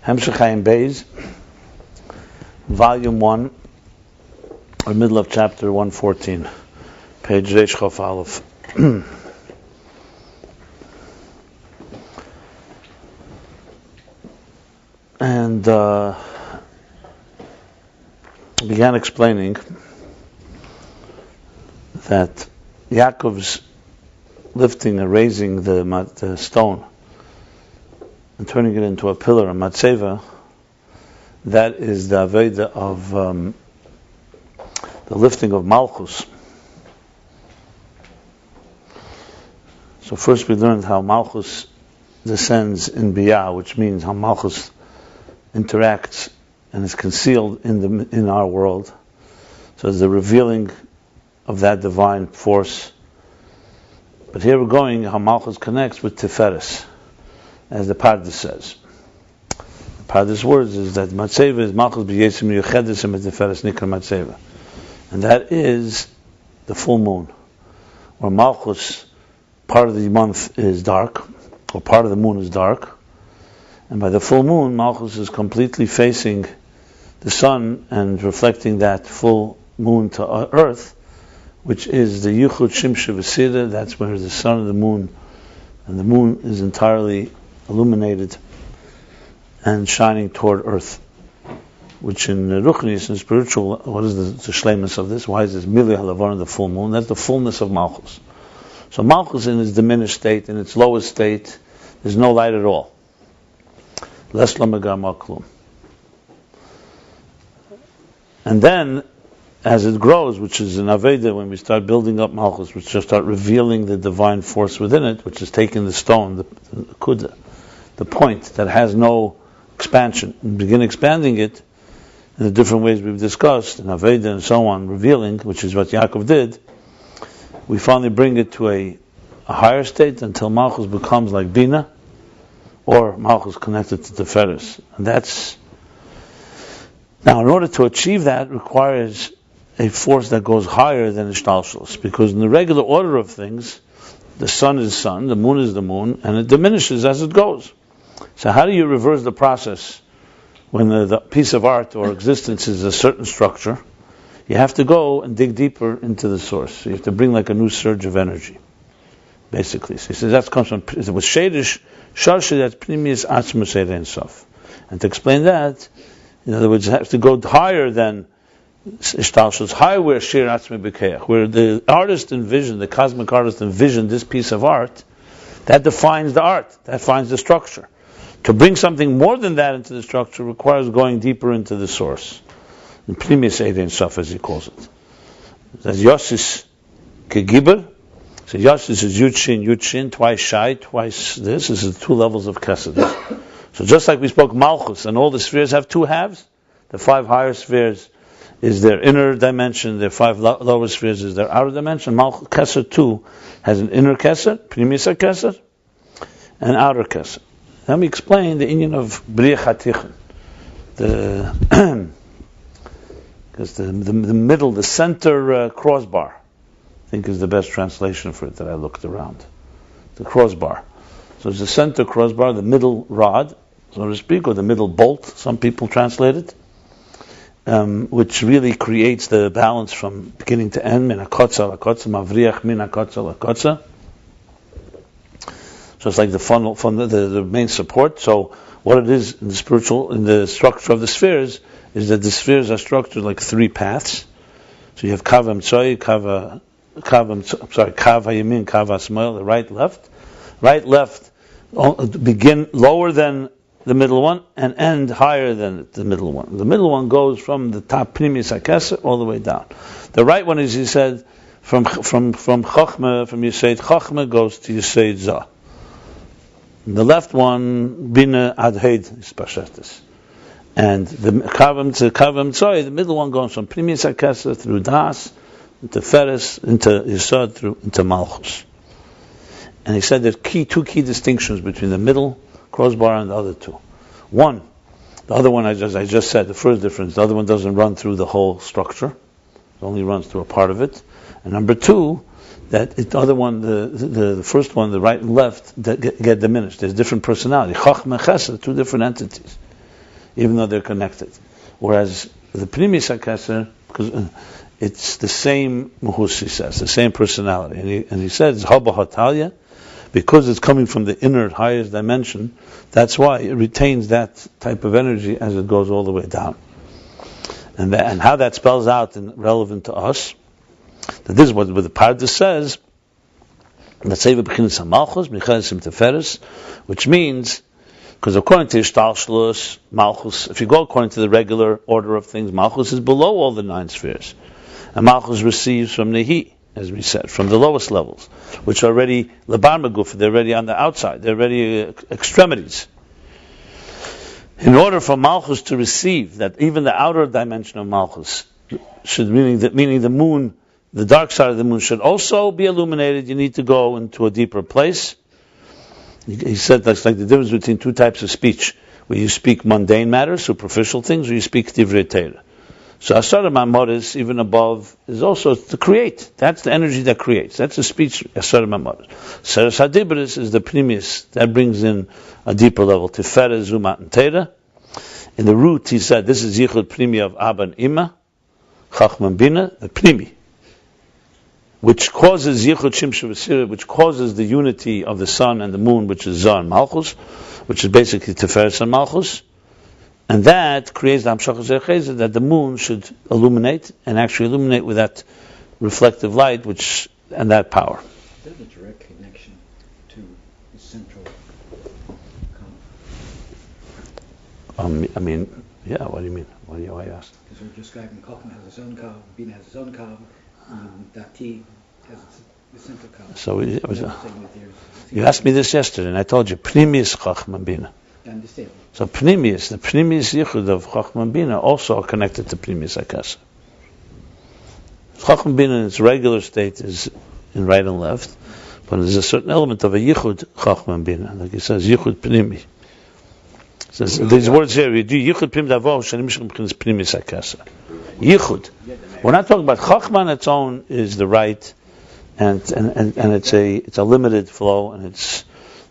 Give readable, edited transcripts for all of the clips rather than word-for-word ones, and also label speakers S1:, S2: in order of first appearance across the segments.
S1: Ayin Beis, Volume 1, or middle of chapter 114, page Reish Chof Aleph. And began explaining that Yaakov's lifting and raising the stone and turning it into a pillar, a matzeva, that is the Aveda of the lifting of Malchus. So first we learned how Malchus descends in Biyah, which means how Malchus interacts and is concealed in our world. So it's the revealing of that divine force. But here we're going how Malchus connects with Tiferes, as the Pardes says. The Pardes words is that Matzeva is Malchus b'yesim yuchedes and Tiferes nikra Matzeva, and that is the full moon, where Malchus, part of the month is dark, or part of the moon is dark, and by the full moon, Malchus is completely facing the sun and reflecting that full moon to earth, which is the Yuchud Shimsha V'Sida. That's where the sun and the moon is entirely illuminated and shining toward earth, which in Ruchnis, in spiritual, what is the shleimus of this? Why is this Milui HaLavar, the full moon? That's the fullness of Malchus. So Malchus in its diminished state, in its lowest state, there's no light at all. Les Lamagar Maklum. And then, as it grows, which is an Aveda, when we start building up Malchus, which just start revealing the divine force within it, which is taking the stone, the Kudah, the point that has no expansion, and begin expanding it in the different ways we've discussed, in Aveda and so on, revealing, which is what Yaakov did, we finally bring it to a higher state until Malchus becomes like Bina, or Malchus connected to Tiferes. And that's... Now, in order to achieve that, requires a force that goes higher than Ishtalshalos, because in the regular order of things, the sun is sun, the moon is the moon, and it diminishes as it goes. So how do you reverse the process when the piece of art or existence is a certain structure? You have to go and dig deeper into the source. So you have to bring like a new surge of energy, basically. So he says that comes from with Shadish, Sharshi, that's Pnimius Atzmus Ein Sof. And to explain that, in other words, you have to go higher than Ishtalshalos, higher where Shir Atzmi B'Keach, where the artist envisioned, the cosmic artist envisioned this piece of art, that defines the art, that defines the structure. To bring something more than that into the structure requires going deeper into the source. The Pnimius Ein Sof, as he calls it. As Yosis Kegibber, so Yosis is Yud Shin, twice Shai, twice this. This is the two levels of Chesed. So just like we spoke Malchus, and all the spheres have two halves, the five higher spheres is their inner dimension, their five lower spheres is their outer dimension. Malchus Keser too has an inner Keser, Pnimius Keser, and outer Keser. Let me explain the inyan of B'riach HaTichon. Because the middle, the center crossbar, I think is the best translation for it that I looked around. The crossbar. So it's the center crossbar, the middle rod, so to speak, or the middle bolt, some people translate it, which really creates the balance from beginning to end, min hakotza lakotza, mavriach min hakotza lakotza. So it's like the funnel, the main support. So what it is in the spiritual, in the structure of the spheres, is that the spheres are structured like three paths. So you have kav hamtzoi, kav hayamin, kav hasmoil, the right, left. Right, left, begin lower than the middle one and end higher than the middle one. The middle one goes from the top Pnimius HaKeser all the way down. The right one, as he said, from Chochmah, from Yesod Chochmah goes to Yesod Zah. The left one, Bina Adheid, is Pashetis. And the Kavam Tzoy, the middle one goes from Pnimius HaKeser through Das, into Feres, into Yesod, into Malchus. And he said there are two key distinctions between the middle crossbar and the other two. One, the other one I just said, the first difference, the other one doesn't run through the whole structure. It only runs through a part of it. And number two, that the other one, the first one, the right and left, get diminished. There's different personality. Chachma and Chesed, two different entities. even though they're connected. Whereas the Pnimis HaKeser, because it's the same Muhus, he says, the same personality. And he says, Haba Hatalya, because it's coming from the inner, highest dimension, that's why it retains that type of energy as it goes all the way down. And how that spells out and relevant to us, that this is what the Pardes says, let's say B'chinas HaMalchus, B'chinas HaTeferes, which means, because according to Ishtalshlus, Malchus, if you go according to the regular order of things, Malchus is below all the 9 spheres. And Malchus receives from Nehi, as we said, from the lowest levels, which are already Lebar Meguf, they're already on the outside, they're already extremities. In order for Malchus to receive that, even the outer dimension of Malchus, meaning the moon, the dark side of the moon should also be illuminated, you need to go into a deeper place. He said that's like the difference between 2 types of speech, where you speak mundane matters, superficial things, or you speak Divrei Torah. So Asar Mamoris, even above, is also to create. That's the energy that creates. That's the speech, Asar Mamoris. Seres HaDibris is the Pnimis, that brings in a deeper level. Tiferes, Zumat, and Teira. In the root, he said, this is Yichud Pnimi of Abba and Ima, Chachman Bina, the Pnimi, which causes Yichud Shimshu V'Sira, which causes the unity of the sun and the moon, which is Zah and Malchus, which is basically Tiferes and Malchus. And that creates the Hamshachas Zecheza, that the moon should illuminate, and actually illuminate with that reflective light, and that power.
S2: Is there a direct connection to the central
S1: yeah, what do you mean? Why ask?
S2: Because we're describing Chochmah has its own kav, Bina has its own kav, and Dati has the central kav.
S1: So you asked me this yesterday, and I told you, Pnimis Chochmah Bina.
S2: I understand.
S1: So the Pnimis Yichud of Chochmah Bina also are connected to Pnimis HaKeser. Chochmah Bina in its regular state is in right and left, but there's a certain element of a Yichud Chochmah Bina, like he says, Yichud Pnimi. Says these words here, we do Yichud Pnim Davo, Shanim Mishkim Pnimis HaKeser. Yichud. We're not talking about Chochmah on its own is the right, and it's a limited flow, and it's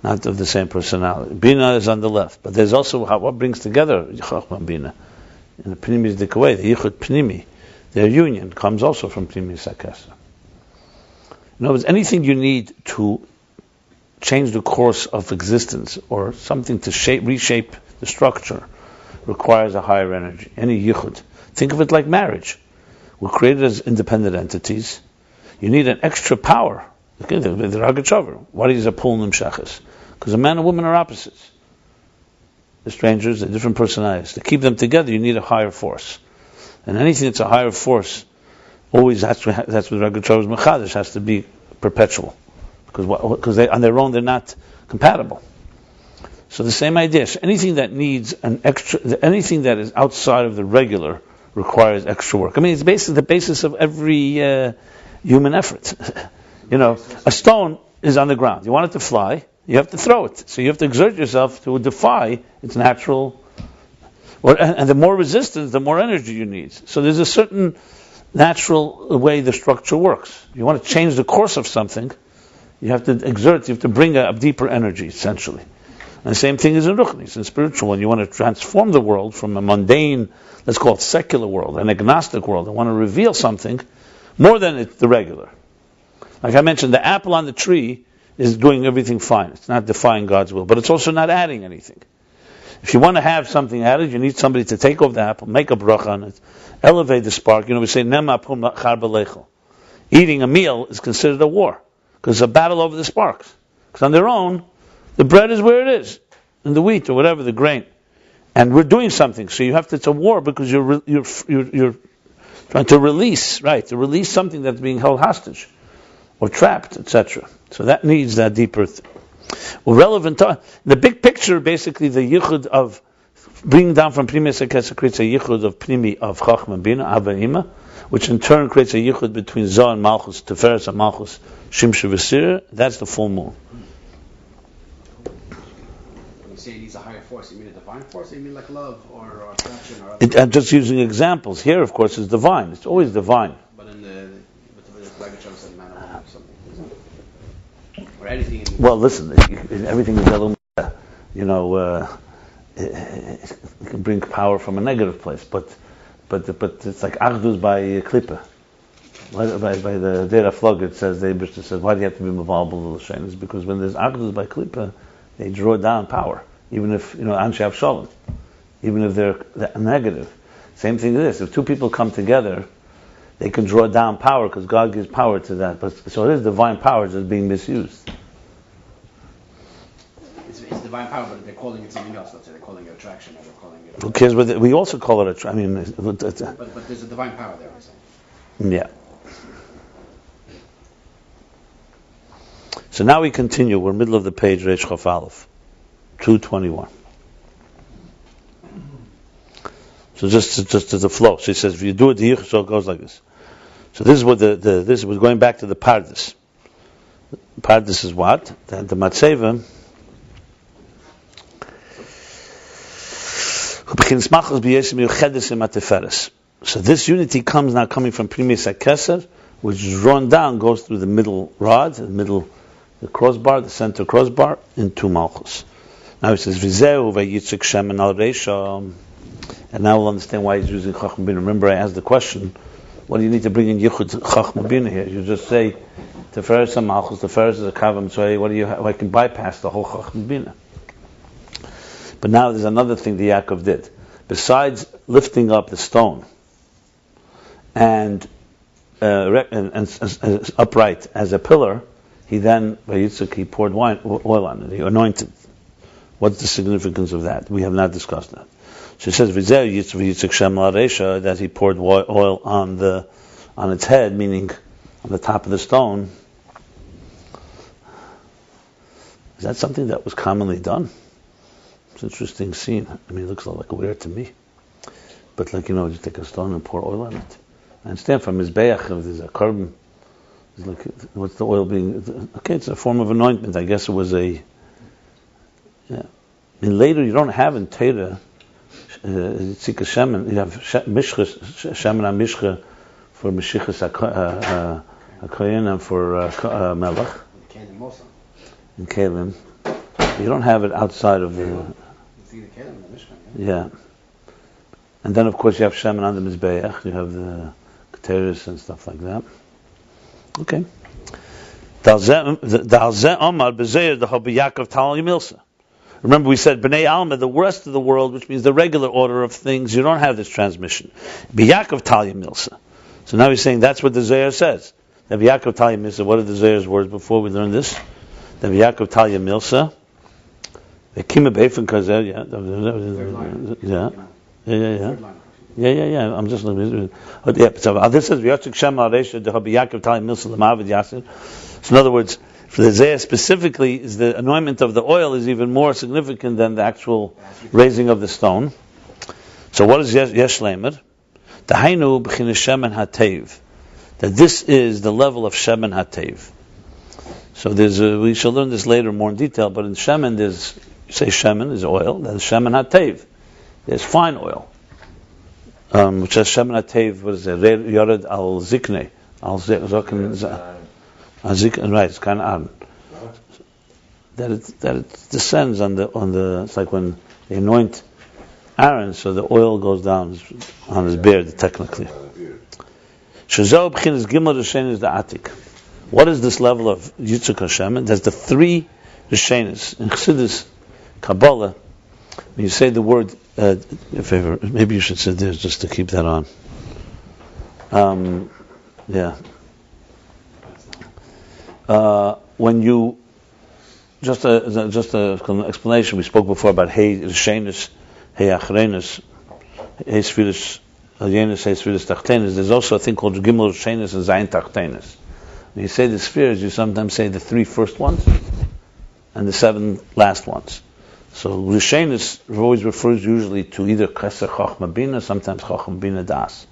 S1: not of the same personality. Bina is on the left, but there's also what brings together Chochmah and Bina in the Pnimi Dikaway, the Yichud Pnimi. Their union comes also from Pnimi Sakasa. In other words, anything you need to change the course of existence or something to reshape the structure requires a higher energy. Any Yichud. Think of it like marriage. We're created as independent entities. You need an extra power. Okay, the Ragachover. What is a Pul Nimshachas? Because a man and woman are opposites. They're strangers, they're different personalities. To keep them together, you need a higher force. And anything that's a higher force, always that's what Ragachover's Mechadish has to be perpetual. Because they, on their own, they're not compatible. So the same idea. So anything that needs anything that is outside of the regular requires extra work. I mean, it's basically the basis of every human effort. A stone is on the ground. You want it to fly, you have to throw it. So you have to exert yourself to defy its natural... And the more resistance, the more energy you need. So there's a certain natural way the structure works. You want to change the course of something, you have to exert, you have to bring a deeper energy, essentially. And the same thing is in Ruchnis, in spiritual. When you want to transform the world from a mundane, let's call it secular world, an agnostic world, and want to reveal something more than the regular. Like I mentioned, the apple on the tree is doing everything fine. It's not defying God's will, but it's also not adding anything. If you want to have something added, you need somebody to take off the apple, make a bracha on it, elevate the spark. We say, Nema pum char b'leichel. Eating a meal is considered a war, because it's a battle over the sparks. Because on their own, the bread is where it is, and the wheat or whatever, the grain. And we're doing something, so it's a war because you're trying to release something that's being held hostage or trapped, etc. So that needs that deeper relevant to the big picture. Basically, the yichud of bringing down from Pnimi Sekesa creates a yichud of Pnimi of Chochmah Bina Abba Ima, which in turn creates a yichud between Zah and Malchus, Teferes and Malchus, Shimshu V'Sir. That's the full moon.
S3: When you say it needs a higher force, you mean a divine force, or you mean like love or attraction or
S1: I'm just using examples. Here, of course, is divine. It's always divine.
S3: But in the Jacobson man or something, or anything.
S1: Well, listen, everything is it can bring power from a negative place, but it's like Achdus by Klippa. By the Dera Flog, it says, the Eibishter says, why do you have to be Mevalbal L'Shenis? Because when there's Achdus by Klippa, they draw down power, even if, Anshe Avshalom, even if they're negative. Same thing as this, if two people come together, they can draw down power, because God gives power to that. So it is divine power just being misused.
S3: It's divine power, but they're calling it something else. Let's say they're calling it attraction, or they're calling it...
S1: Who cares? We also call it attraction.
S3: But there's a divine power there, I'm saying.
S1: Yeah. So now we continue. We're middle of the page, Reish Chaf Aleph, 221. So just as a flow. So he says, if you do it here, so it goes like this. So this is what this was going back to the Pardes. Pardes is what? The Matseva. So this unity comes now coming from Primis HaKeser, which is drawn down, goes through the middle rod, the crossbar, the center crossbar, into Malchus. Now he says, Vizeu ve'yitzuk shemen al reisha. And now we'll understand why he's using Chacham Bina. Remember I asked the question, what do you need to bring in Yichud Chacham Bina here? You just say, Teferes HaMalchus, Teferes is a Kavam Tzoi, I can bypass the whole Chacham Bina. But now there's another thing the Yaakov did. Besides lifting up the stone and upright as a pillar, he then, he poured oil on it, he anointed. What's the significance of that? We have not discussed that. So it says, that he poured oil on its head, meaning on the top of the stone. Is that something that was commonly done? It's an interesting scene. I mean, it looks like weird to me. But you take a stone and pour oil on it. I understand from Mizbeach, if there's a carbon, what's the oil being? Okay, it's a form of anointment. I guess it was a... Yeah. And later, you don't have in Torah, Tzika Shemen, you have Shemen HaMishcha for Meshichas HaKoyen and for Melech. In Kalim. You don't have it outside of the... Yeah. And then, of course, you have Shemen on the Mizbeach, you have the Keteris and stuff like that. Okay. Remember we said B'nai Alma, the rest of the world, which means the regular order of things, you don't have this transmission. B'Yakov Talya Milsa. So now he's saying that's what the Zohar says. That B'Yakov Talya Milsa, what are the Zohar's words before we learn this? That B'Yakov Talya Milsa, the Kima Beifin Kazer, yeah. I'm just looking. So this says V'Yotzik Shem Ha'Reisha Deha B'Yakov Talya Milsa L'Mavid Yasir. So in other words, for the Zohar specifically, is the anointment of the oil is even more significant than the actual raising of the stone. So what is Yesh Leimer? Dahainu B'China Shemen HaTeiv. That this is the level of Shemen HaTeiv. So we shall learn this later more in detail, but in Shemen there's, you say Shemen is oil, there's Shemen HaTeiv. There's fine oil. Which has Shemen HaTeiv, what is it? Yored al Zikne. Al Zikne. Right, it's kind of that it descends on the. It's like when they anoint Aaron, so the oil goes down on his beard technically. Shazal b'chinas gimel rishenis is the atik. What is this level of Yitzuk Hashem? There's the three rishenis in Chassidus Kabbalah. When you say the word, maybe you should sit there just to keep that on. Yeah. When you just an explanation, we spoke before about Hey Rishenis, Hey Achrenis, Hey Sfilis Alyenis, Hey Sfilis Tachtenis. There's also a thing called Gimel Rishenis and Zayin Tachtenis. When you say the spheres, you sometimes say the three first ones and the seven last ones. So Rishenis always refers usually to either Keser Chachma Bina, sometimes Chachma Bina Das.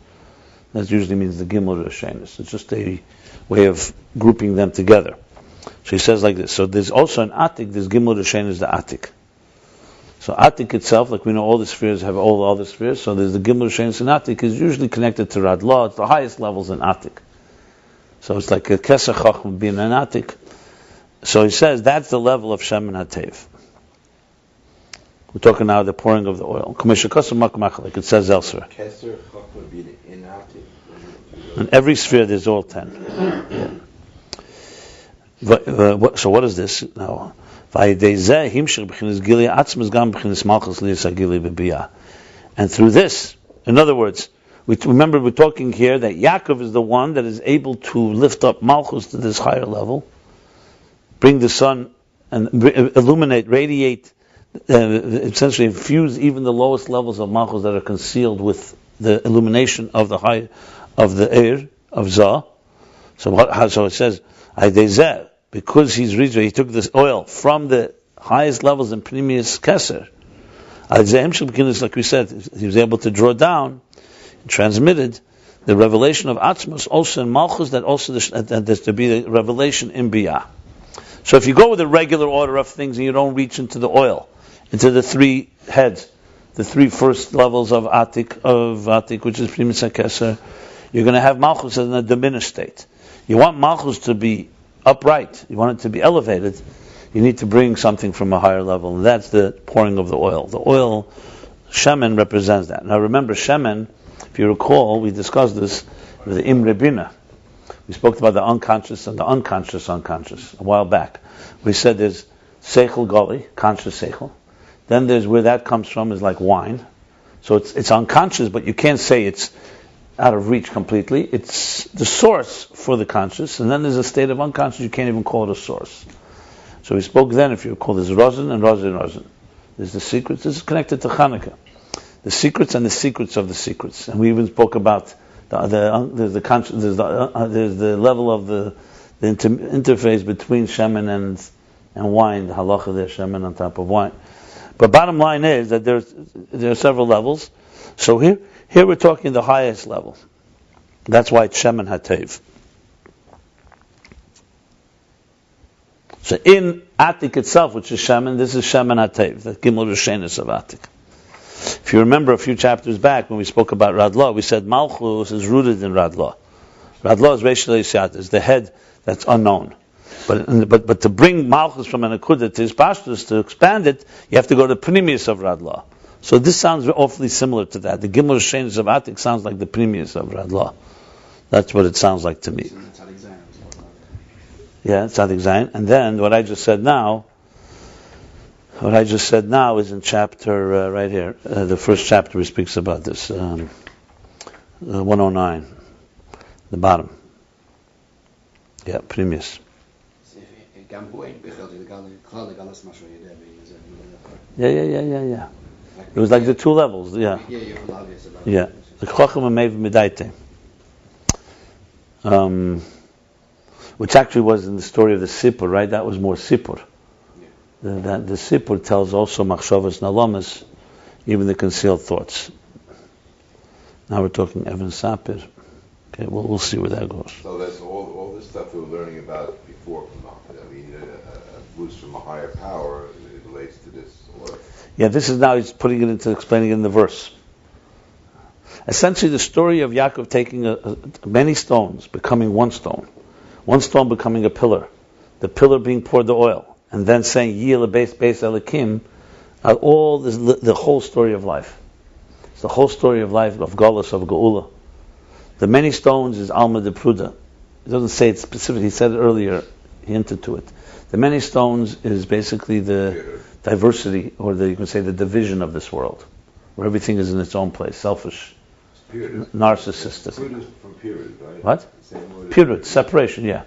S1: That usually means the Gimel Rishenis. It's just a way of grouping them together. So he says like this. So there's also an Atik, there's Gimel Rishenis the Atik. So Atik itself, like we know all the spheres have all the other spheres, so there's the Gimel Rishenis and Atik is usually connected to Radla. It's the highest levels in Atik. So it's like a Keser Chachma Bina and Atik. So he says that's the level of Shemen HaTeiv. We're talking now the pouring of the oil. Like it says elsewhere. In every sphere there's all 10. So what is this now? And through this, in other words, remember we're talking here that Yaakov is the one that is able to lift up Malchus to this higher level, bring the sun and illuminate, radiate, essentially infuse even the lowest levels of Malchus that are concealed with the illumination of the high, of the air of Zah. So it says, because he took this oil from the highest levels in Pnimius Keser. Like we said, he was able to draw down, transmitted the revelation of Atzmos also in Malchus, that also there's to be the revelation in Biyah. So if you go with the regular order of things and you don't reach into the oil, into the three heads, the three first levels of Atik, which is Pnimius Keser, you're going to have Malchus in a diminished state. You want Malchus to be upright, you want it to be elevated, you need to bring something from a higher level, and that's the pouring of the oil. The oil, Shemen, represents that. Now remember, Shemen, if you recall, we discussed this with the Imre Bina. We spoke about the unconscious and the unconscious a while back. We said there's Seichel Gali, conscious Seichel. Then there's where that comes from is like wine. So it's unconscious, but you can't say it's out of reach completely. It's the source for the conscious, and then there's a state of unconscious, you can't even call it a source. So we spoke then, if you recall, there's Rozin and Rozin. There's the secrets, this is connected to Hanukkah. The secrets and the secrets of the secrets. And we even spoke about there's the level of the interface between Shemen and wine, the halacha there, Shemen on top of wine. But bottom line is that there are several levels. So here we're talking the highest level. That's why it's Shemen HaTev. So in Atik itself, which is Shemen, this is Shemen HaTev, the Gimel Rishenis of Atik. If you remember a few chapters back when we spoke about Radlah, we said Malchus is rooted in Radlah. Radlah is Reish Leishat, is the head that's unknown. But to bring Malchus from an Akudah to his pashtus, to expand it, you have to go to Pnimius of Radlah. So this sounds awfully similar to that. The Gimel Rishenis of Atik sounds like the Pnimius of Radlah. That's what it sounds like to me. Yeah, Tzadik Zayin. And then what I just said now is in chapter right here. The first chapter he speaks about this. 109, the bottom. Yeah, Pnimius. Yeah. It was like the two levels. Yeah. The Chacham and Mev Midaite. Which actually was in the story of the Sipur, right? That was more Sipur. The Sipur tells also Machshavas Nalamas, even the concealed thoughts. Now we're talking Evan Sapir. Okay, we'll see where that goes.
S4: So that's all this stuff we were learning about before. I mean, a boost from a higher power, it relates to this.
S1: Yeah, this is now he's putting it into explaining it in the verse. Essentially, the story of Yaakov taking many stones, becoming one stone becoming a pillar, the pillar being poured the oil, and then saying Yil Beis Elikim, all this, the whole story of life. It's the whole story of life of Galus, of Geula. The many stones is Alma de Pruda. It doesn't say it specifically. He said it earlier. He hinted to it. The many stones is basically the diversity, or you can say the division of this world, where everything is in its own place, selfish, narcissistic.
S4: From period, right?
S1: What? Period, separation, yeah.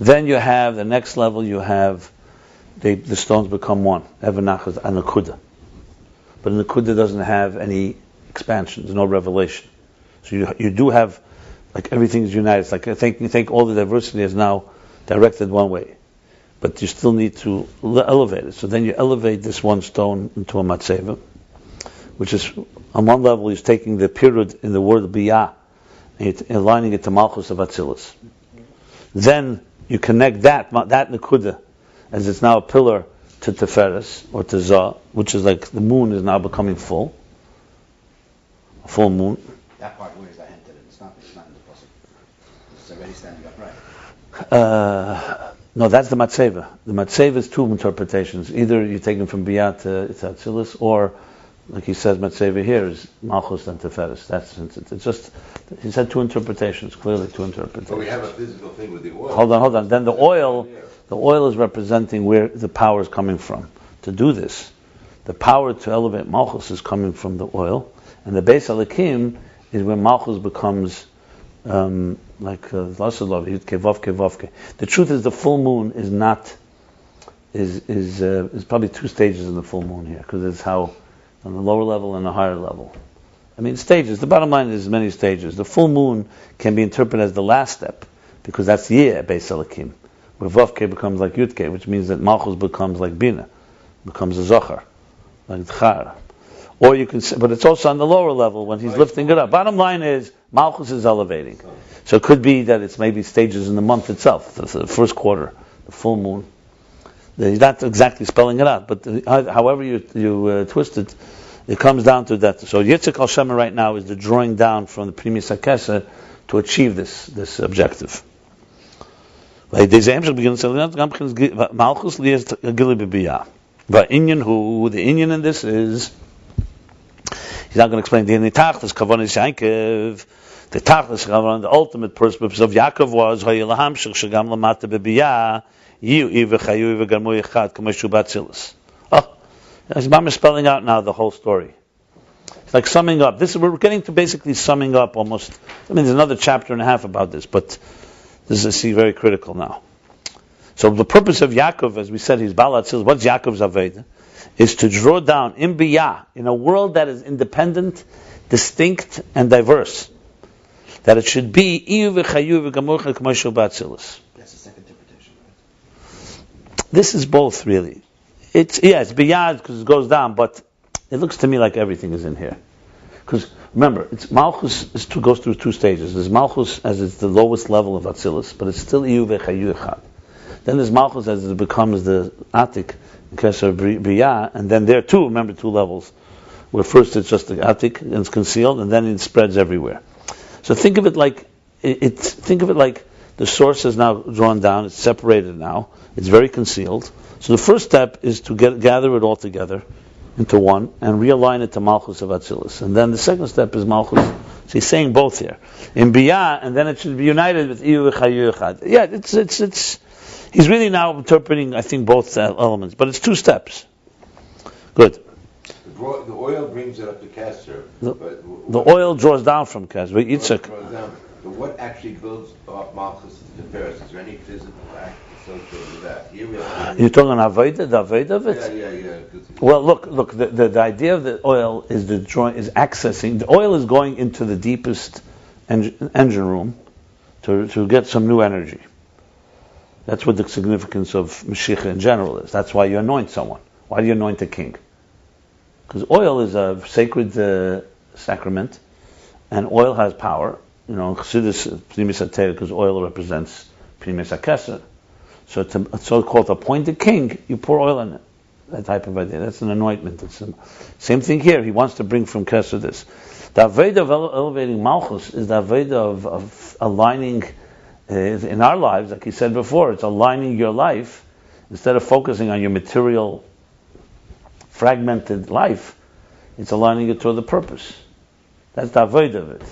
S1: Then you have, the next level, you have, the stones become one, Evanachas and Nakuda. But Nakuda doesn't have any expansion, there's no revelation. So you do have, like everything is united. It's like you think all the diversity is now directed one way. But you still need to elevate it. So then you elevate this one stone into a matzeva, which is, on one level, he's taking the period in the word biyah, and aligning it to Malchus of Atzilus. Then you connect that Nakuda, as it's now a pillar, to Teferes, or to Zah, which is like the moon is now becoming full, a full moon.
S3: That part, where is that hinted? It's not in the Pasuk. It's already standing upright.
S1: No, that's the Matseva. The Matseva is two interpretations. Either you take them from Biyah to Atzilus, or, like he says, Matseva here is Malchus and Teferes. It's just, he said two interpretations, clearly two interpretations.
S4: But we have a physical thing with the oil.
S1: Hold on. Then the oil is representing where the power is coming from. To do this, the power to elevate Malchus is coming from the oil, and the Beis Elikim is where Malchus becomes like Lasalov, Kevavke. The truth is, the full moon is not is probably two stages in the full moon here, because it's how on the lower level and the higher level. I mean, stages. The bottom line is many stages. The full moon can be interpreted as the last step, because that's Yeh Beis Elikim, where Vavke becomes like Yudke, which means that Malchus becomes like Bina, becomes a Zohar, like Tchar. Or you can say, but it's also on the lower level when he's lifting it up. Bottom line is, Malchus is elevating. So it could be that it's maybe stages in the month itself, the first quarter, the full moon. He's not exactly spelling it out, but however you twist it, it comes down to that. So Yitzhak al Shema right now is the drawing down from the Primis HaKesed to achieve this objective. The Inyan in this is, he's not going to explain the Tachlis, Kavonis Yankev. The Tachlis, the ultimate purpose of Yaakov was, his mom is spelling out now the whole story. It's like summing up. We're getting to basically summing up almost. I mean, there's another chapter and a half about this, but this is very critical now. So the purpose of Yaakov, as we said, he's Bala Atzilus. What's Yaakov's Aveda? Is to draw down in Biyah, in a world that is independent, distinct, and diverse. That it should be
S3: That's the second interpretation, right?
S1: This is both, really. It's Biyah because it goes down, but it looks to me like everything is in here. Because remember, it's Malchus goes through two stages. There's Malchus as it's the lowest level of Atzilus, but it's still Iyu v'chayu echad. Then there's Malchus as it becomes the Atik, Keser Biyah, and then there too, remember, two levels, where first it's just the Atik and it's concealed, and then it spreads everywhere. So think of it like the source is now drawn down, it's separated now, it's very concealed. So the first step is to gather it all together into one and realign it to Malchus of Atzilus. And then the second step is Malchus. So he's saying both here. In Biyah, and then it should be united with Iyu v'chayu echad. Yeah, it's he's really now interpreting, I think, both elements, but it's two steps. Good.
S4: The oil brings it up to Kesser.
S1: The oil draws down from Kesser.
S4: But what actually builds up Malchus to the Paris? Is there any physical act associated with that?
S1: You're talking Aveda, the Aveda of it?
S4: Yeah.
S1: Well, look. The idea of the oil is accessing. The oil is going into the deepest engine room to get some new energy. That's what the significance of Mashiach in general is. That's why you anoint someone. Why do you anoint a king? Because oil is a sacred sacrament, and oil has power. You know, Chassidus, Primis HaTeira, because oil represents Primis HaKesed. So it's so-called appointed king, you pour oil in it. That type of idea. That's an anointment. Same thing here. He wants to bring from Kesed this. The Aveda of elevating Malchus is the Aveda of aligning, in our lives, like he said before, it's aligning your life, instead of focusing on your material, fragmented life, it's aligning it toward the purpose. That's the Aveda of it.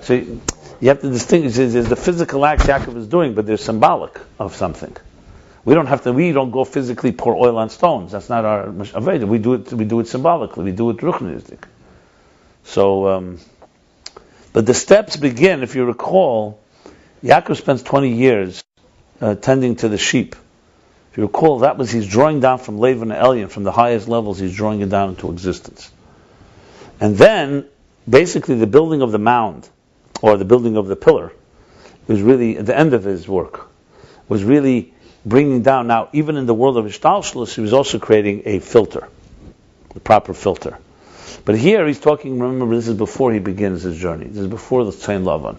S1: So you have to distinguish, there's the physical act Yaakov is doing, but there's symbolic of something. We don't go physically pour oil on stones. That's not our Aveda. We do it symbolically. We do it ruchnistic. So, but the steps begin, if you recall, Yaakov spends 20 years tending to the sheep. If you recall, he's drawing down from Lavan and Elyon, from the highest levels, he's drawing it down into existence. And then, basically, the building of the mound, or the building of the pillar, was really, at the end of his work, was really bringing down. Now, even in the world of Ishtalshlus, he was also creating a filter, the proper filter. But here he's talking, remember, this is before he begins his journey. This is before the Tzayin Lavan.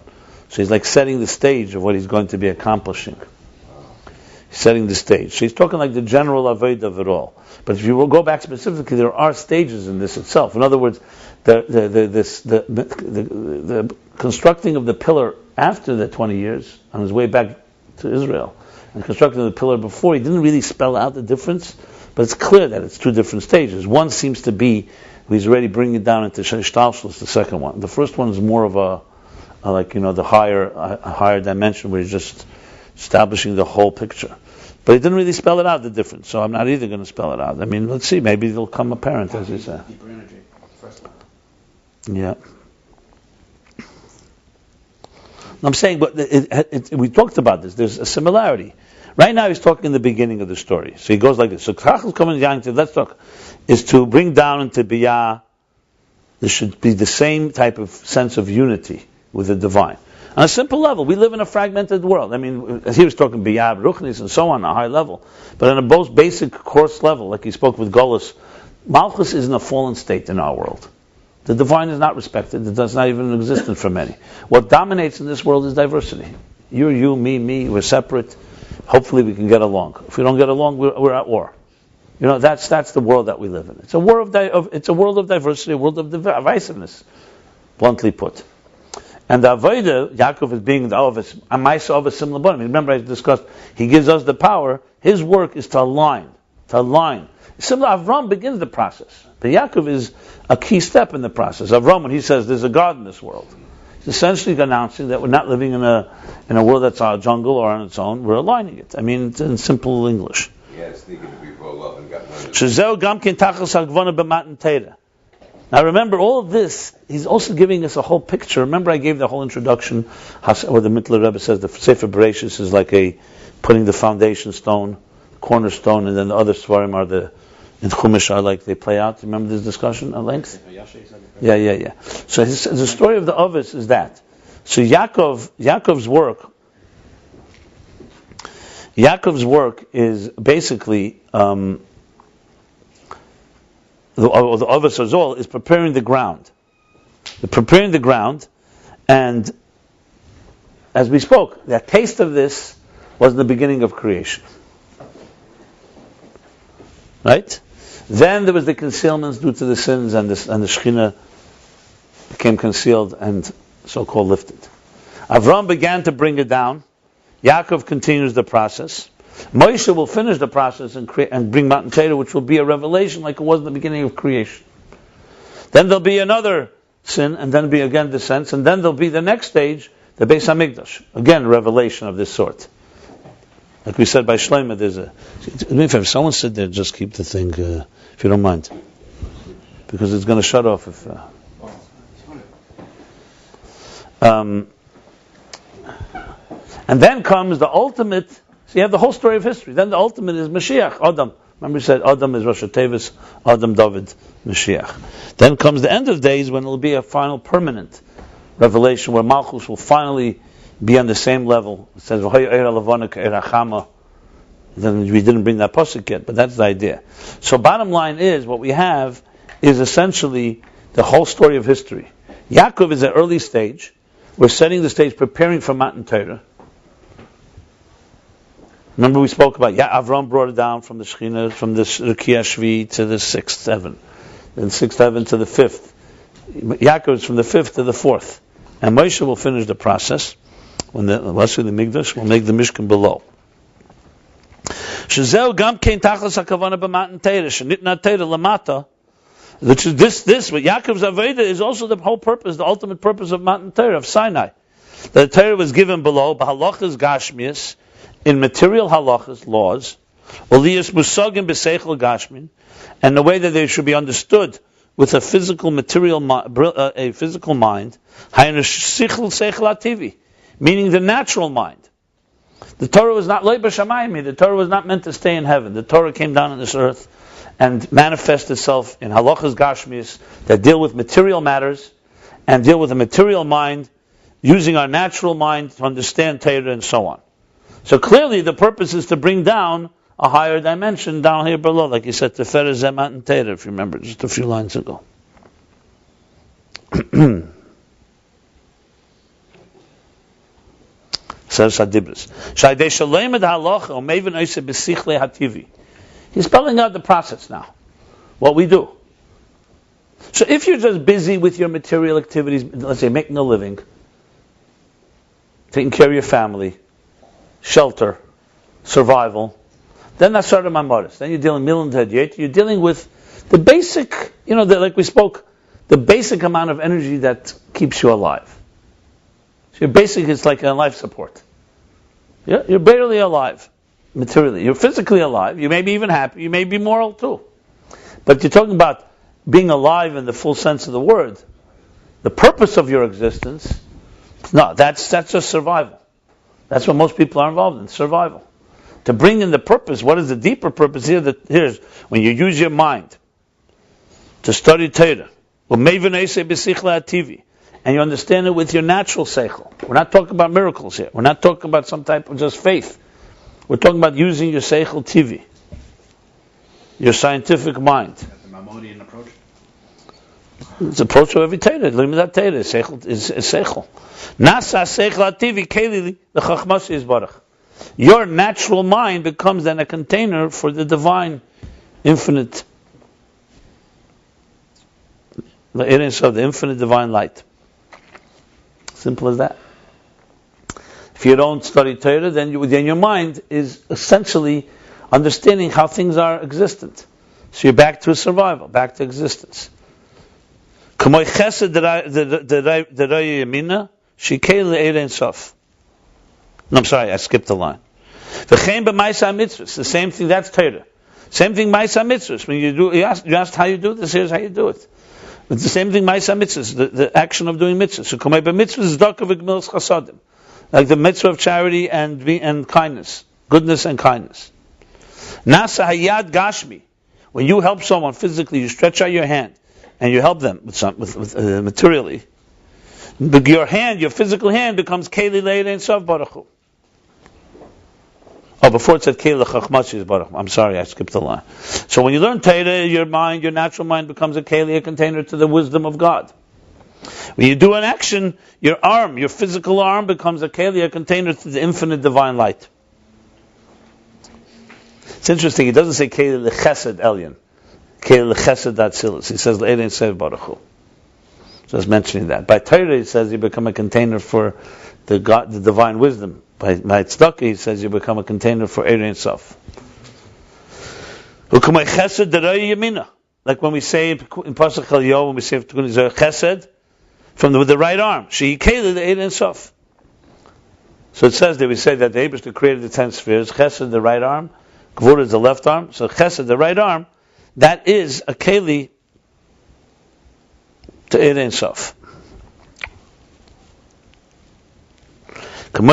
S1: So he's like setting the stage of what he's going to be accomplishing. He's setting the stage. So he's talking like the general Aved of it all. But if you will go back specifically, there are stages in this itself. In other words, the constructing of the pillar after the 20 years, on his way back to Israel, and constructing the pillar before, he didn't really spell out the difference, but it's clear that it's two different stages. One seems to be, he's already bringing it down into Shtalshlus, the second one. The first one is more of the higher dimension where he's just establishing the whole picture. But he didn't really spell it out, the difference, so I'm not either going to spell it out. I mean, let's see, maybe it'll come apparent, as you say.
S3: Deeper energy, first one.
S1: Yeah. I'm saying, but we talked about this. There's a similarity. Right now, he's talking in the beginning of the story. So he goes like this. So Kachas coming down to, let's talk, is to bring down into Biyah. There should be the same type of sense of unity with the divine. On a simple level, we live in a fragmented world. I mean, he was talking Biyah, Ruchnis, and so on, a high level. But on a most basic coarse level, like he spoke with Golus, Malchus is in a fallen state in our world. The divine is not respected. It does not even exist for many. What dominates in this world is diversity. You're you, me, we're separate. Hopefully we can get along. If we don't get along, we're at war. That's the world that we live in. It's a world it's a world of diversity, a world of divisiveness, bluntly put. And the Avodah, Yaakov is being the Ovis, Amaisa of a similar body. Remember I discussed, he gives us the power. His work is to align. Similar, Avram begins the process. But Yaakov is a key step in the process. Avram, when he says there's a God in this world, he's essentially announcing that we're not living in a world that's our jungle or on its own. We're aligning it. I mean, it's in simple English.
S4: Yeah, sneaking to be rolled up and got none. Now remember, all of this, he's also giving us a whole picture. Remember I gave the whole introduction, where the Mittler Rebbe says the Sefer Bereshis is like putting the foundation stone, cornerstone, and then the other Svarim are in Chumash are like they play out. Remember this discussion at length? Yeah. So the story of the Ovis is that. So Yaakov's work is basically the Ovis Azol is preparing the ground. They're preparing the ground, and as we spoke, that taste of this was the beginning of creation. Right? Then there was the concealments due to the sins, and the Shekhinah became concealed and so-called lifted. Avram began to bring it down. Yaakov continues the process. Moshe will finish the process and bring Matan Torah, which will be a revelation like it was in the beginning of creation. Then there'll be another sin, and then be again descents, and then there'll be the next stage, the Beis HaMikdash. Again, revelation of this sort. Like we said by Shlomo, if someone sit there, just keep the thing, if you don't mind. Because it's going to shut off if... and then comes the ultimate... So you have the whole story of history. Then the ultimate is Mashiach, Adam. Remember we said Adam is Rosh Tevis, Adam, David, Mashiach. Then comes the end of days when it will be a final permanent revelation where Malchus will finally be on the same level. It says, then we didn't bring that pasuk yet, but that's the idea. So bottom line is, what we have is essentially the whole story of history. Yaakov is at early stage. We're setting the stage, preparing for Matan Torah. Remember we spoke about, Avram brought it down from the Shekhinah, from the Rekiah Shvi to the 6th heaven. Then 6th heaven to the 5th. Yaakov is from the 5th to the 4th. And Moshe will finish the process. When the Migdash will make the Mishkan below. Shezeu gam kein tachlis hakavana b'matan Torah, shenitna Torah lamata. Which is this, what Yaakov's Aveda is also the whole purpose, the ultimate purpose of Matan Torah, of Sinai. The Torah was given below, b'halachas gashmias, in material halachas, laws, uliyas musagim b'seichel gashmin, and the way that they should be understood with a physical material, a physical mind, haynu sichel seichel ativi, meaning the natural mind. The Torah was not leiba shamayim. The Torah was not meant to stay in heaven. The Torah came down on this earth and manifest itself in halachas gashmis that deal with material matters and deal with a material mind, using our natural mind to understand Torah and so on. So clearly the purpose is to bring down a higher dimension down here below, like he said, Teferes Zemat and Torah, if you remember, just a few lines ago. Says Hadibris. He's spelling out the process now. What we do. So if you're just busy with your material activities, let's say making a living, taking care of your family, shelter, survival, then that's sort of mamoris. Then you're dealing milan tadiyet. You're dealing with the basic, like we spoke, the basic amount of energy that keeps you alive. So your basic is like a life support. Yeah, you're barely alive, materially. You're physically alive. You may be even happy. You may be moral too. But you're talking about being alive in the full sense of the word. The purpose of your existence, no, that's just survival. That's what most people are involved in, survival. To bring in the purpose, what is the deeper purpose here? Here's when you use your mind to study Torah, and you understand it with your natural seichel. We're not talking about miracles here. We're not talking about some type of just faith. We're talking about using your seichel TV, your scientific mind.
S3: The Maimonidean approach.
S4: It's the approach of every Torah. That Torah is seichel. Nasa seichel TV keli the chachmas is barach. Your natural mind becomes then a container for the divine, infinite, the infinite divine light. Simple as that. If you don't study Torah, then your mind is essentially understanding how things are existent. So you're back to survival, back to existence. No, I'm sorry, I skipped the line. The same thing, that's Torah. Same thing, Maisa Mitzvahs. When you asked how you do this, here's how you do it. It's the same thing, Maisa Mitzvahs, the action of doing mitzvahs. So, mitzvahs is chasadim, like the mitzvah of charity and kindness, goodness and kindness. Nasa hayad gashmi, when you help someone physically, you stretch out your hand and you help them with materially. Your hand, your physical hand, becomes keli leida and sav baruch hu. Oh, before it said keli chachmashi is baruch hu. I'm sorry, I skipped the line. So when you learn Torah, your mind, your natural mind, becomes a keli, a container to the wisdom of God. When you do an action, your arm, your physical arm, becomes a keli, a container to the infinite divine light. It's interesting. He doesn't say keli lechesed elyon, keli lechesed atzilus. He says leida and sav baruch hu. Just mentioning that. By Torah, it says you become a container for the divine wisdom. By tzedakah, he says you become a container for Eirei and Sof. Like when we say in Pasuk Chaliyo, when we say chesed, from the right arm, she keli the Eirei and Sof. So it says that we say that the Eibishter created the 10 spheres, chesed the right arm, gvura is the left arm, so chesed the right arm, that is a keli to Eirei and Sof. The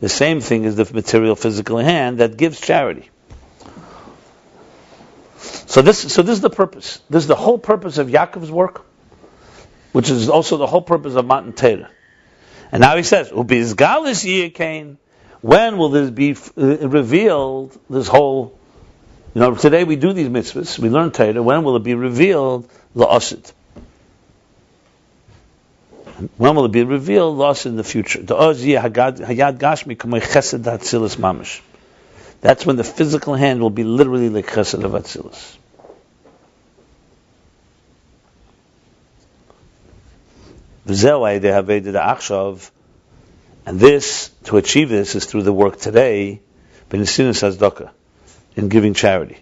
S4: same thing is the material physical hand that gives charity. So this is the purpose. This is the whole purpose of Yaakov's work, which is also the whole purpose of Matan Torah. And now he says, when will this be revealed, this whole, today we do these mitzvahs, we learn Torah, when will it be revealed, la'asid? When will it be revealed, la'asid in the future? That's when the physical hand will be literally like chesed of Atzilus. And this, to achieve this, is through the work today, in giving charity,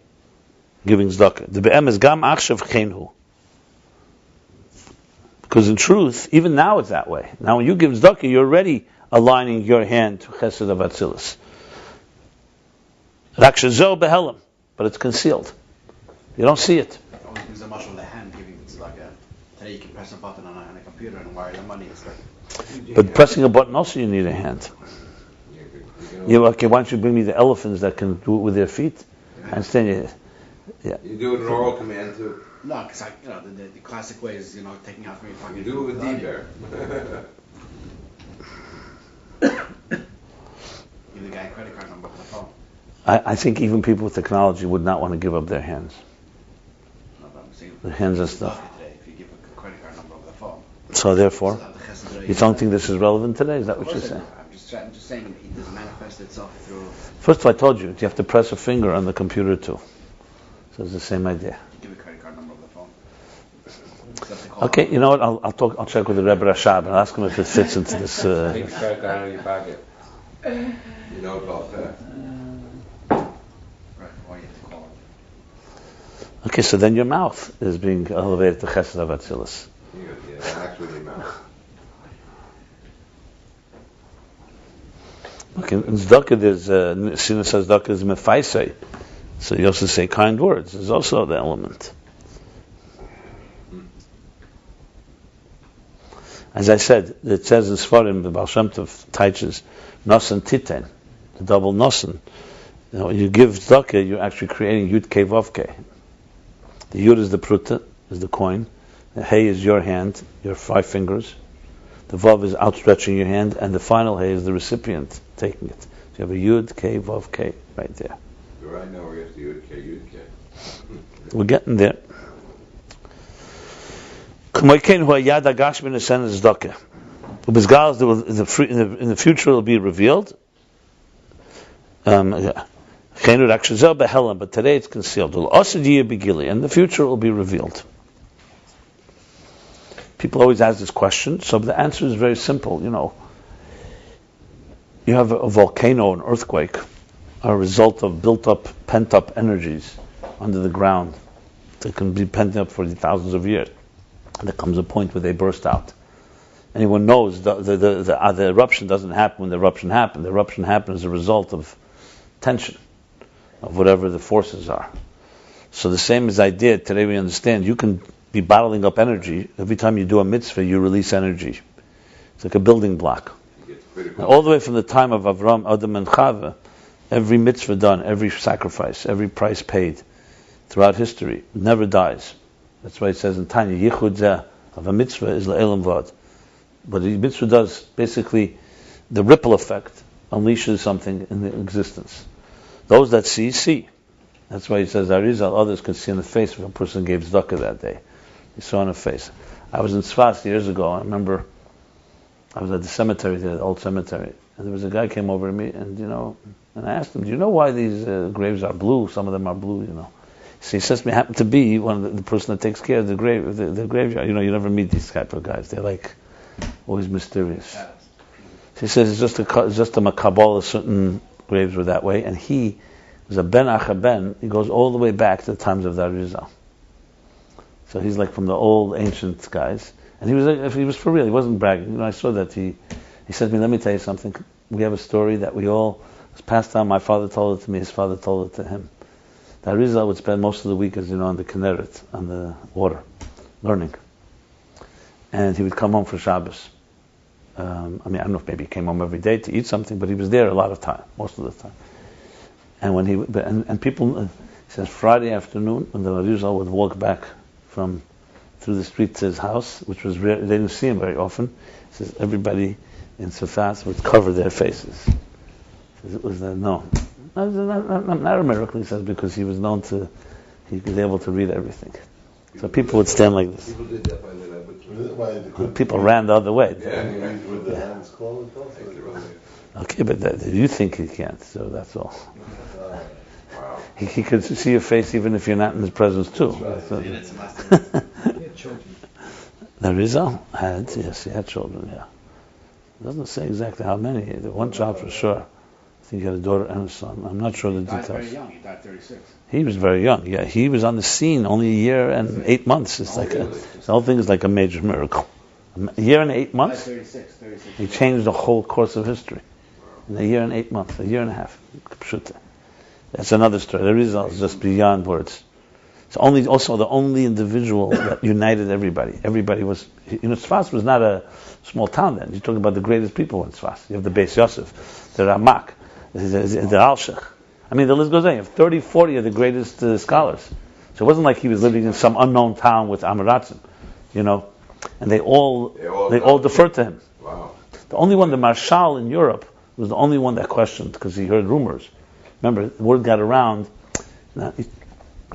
S4: giving tzedakah. The be'em is gam achshav chenhu. Because in truth, even now it's that way. Now when you give tzedakah, you're already aligning your hand to chesed of Atzilus. Rak shezo behelam, but it's concealed. You don't see it.
S3: It always gives a much of the hand giving tzedakah. Today you can press a button on a computer and wire the money. It's like,
S4: but pressing a button also you need a hand. Okay, why don't you bring me the elephants that can do it with their feet? I understand you. Yeah.
S5: You do it in oral command too.
S3: no, because the classic way is taking out from your pocket.
S5: You do it with D-Bear.
S3: Give the guy a credit card number for the phone.
S4: I think even people with technology would not want to give up their hands.
S3: No, but I'm saying
S4: Their hands and stuff.
S3: today, if you give a credit card number over the phone.
S4: So therefore,
S3: So the chesed
S4: you don't think this is relevant today? Is that what you're saying?
S3: I'm just saying it doesn't manifest itself through.
S4: First of all, I told you have to press a finger on the computer too. So it's the same idea.
S3: Give a credit card number over the phone.
S4: Okay, you know what? I'll check with the Rebbe Rashab and I'll ask him if it fits into this.
S5: Take a credit card out of your pocket. You know about that.
S3: Right, why you have to call it?
S4: Okay, so then your mouth is being elevated to Chesed of Atzilus.
S5: Yeah, actually your mouth.
S4: Okay, in Tzedakah there's, Sina says Tzedakah is mefaisei. So you also say kind words. There's also the element. As I said, it says in Sfarim, the Baal Shem Tov teaches Nosan Titen, the double Nosan. You know, you give Tzedakah, you're actually creating Yud Kei Vav Kei. The Yud is the pruta, is the coin. The Hey is your hand, your 5 fingers. The Vav is outstretching your hand, and the final Hey is the recipient taking it. So you have a Yud Kei Vav Kei right there.
S5: Right now we have the Yud K.
S4: We're getting there. In the future it will be revealed. But today it's concealed. And the future will be revealed. People always ask this question, so the answer is very simple. You know, you have a volcano, an earthquake, are a result of built-up, pent-up energies under the ground that can be pent up for thousands of years. And there comes a point where they burst out. Anyone knows the eruption doesn't happen when the eruption happened. The eruption happened as a result of tension, of whatever the forces are. So the same as I did, today we understand you can be bottling up energy. Every time you do a mitzvah, you release energy. It's like a building block. Now, all the way from the time of Avram, Adam, and Chava, every mitzvah done, every sacrifice, every price paid throughout history never dies. That's why it says in Tanya, Yichud Zeh of a mitzvah is Le'elam Vad. But the mitzvah does, basically, the ripple effect unleashes something in the existence. Those that see, see. That's why he says, Arizal, others can see in the face if a person gave tzedakah that day. He saw in the face. I was in Tzfas years ago. I remember I was at the cemetery, the old cemetery, and there was a guy came over to me, and and I asked him, do you know why these graves are blue? Some of them are blue, So he says to me, happened to be one of the person that takes care of the graveyard. You never meet these type of guys. They're like always mysterious. So he says it's just a makabal. Certain graves were that way, and he was a ben achaben. He goes all the way back to the times of the Arizal. So he's like from the old ancient guys, and he was for real. He wasn't bragging. I saw that he said to me, let me tell you something. We have a story that we all was passed down. My father told it to me. His father told it to him. The Arizal would spend most of the week, as you know, on the Kinneret, on the water, learning. And he would come home for Shabbos. I don't know if maybe he came home every day to eat something, but he was there a lot of time, most of the time. And when and people, he says Friday afternoon, when the Arizal would walk back through the street to his house, which was rare, they didn't see him very often. He says everybody in Sefas would cover their faces. He says it was not a miracle, he says, because he was able to read everything. So people would stand like this.
S5: People did that by the
S4: People ran the other way.
S5: With the hands closed.
S4: Okay, but you think he can't, so that's all.
S5: Wow.
S4: He could see your face even if you're not in his presence too. So,
S2: He had children.
S4: the Rizal had children, yeah. It doesn't say exactly how many. The one child for sure. I think he had a daughter and a son. I'm not sure the details.
S3: He died very young. He died 36.
S4: He was very young. Yeah, he was on the scene only a year and 8 months. It's the whole thing is like a major miracle. A year and 8 months.
S3: 36.
S4: He changed the whole course of history in a year and 8 months, a year and a half. That's another story. The result is just beyond words. It's also the only individual that united everybody. Everybody was, Tzfas was not a small town then. You're talking about the greatest people in Tzfas. You have the Beis Yosef, the Ramak, the Alshech. I mean, the list goes on. You have 30, 40 of the greatest scholars. So it wasn't like he was living in some unknown town with Amaratzim, and they all deferred to him.
S5: Wow.
S4: The only one, the Marshal in Europe, was the only one that questioned because he heard rumors. Remember, the word got around.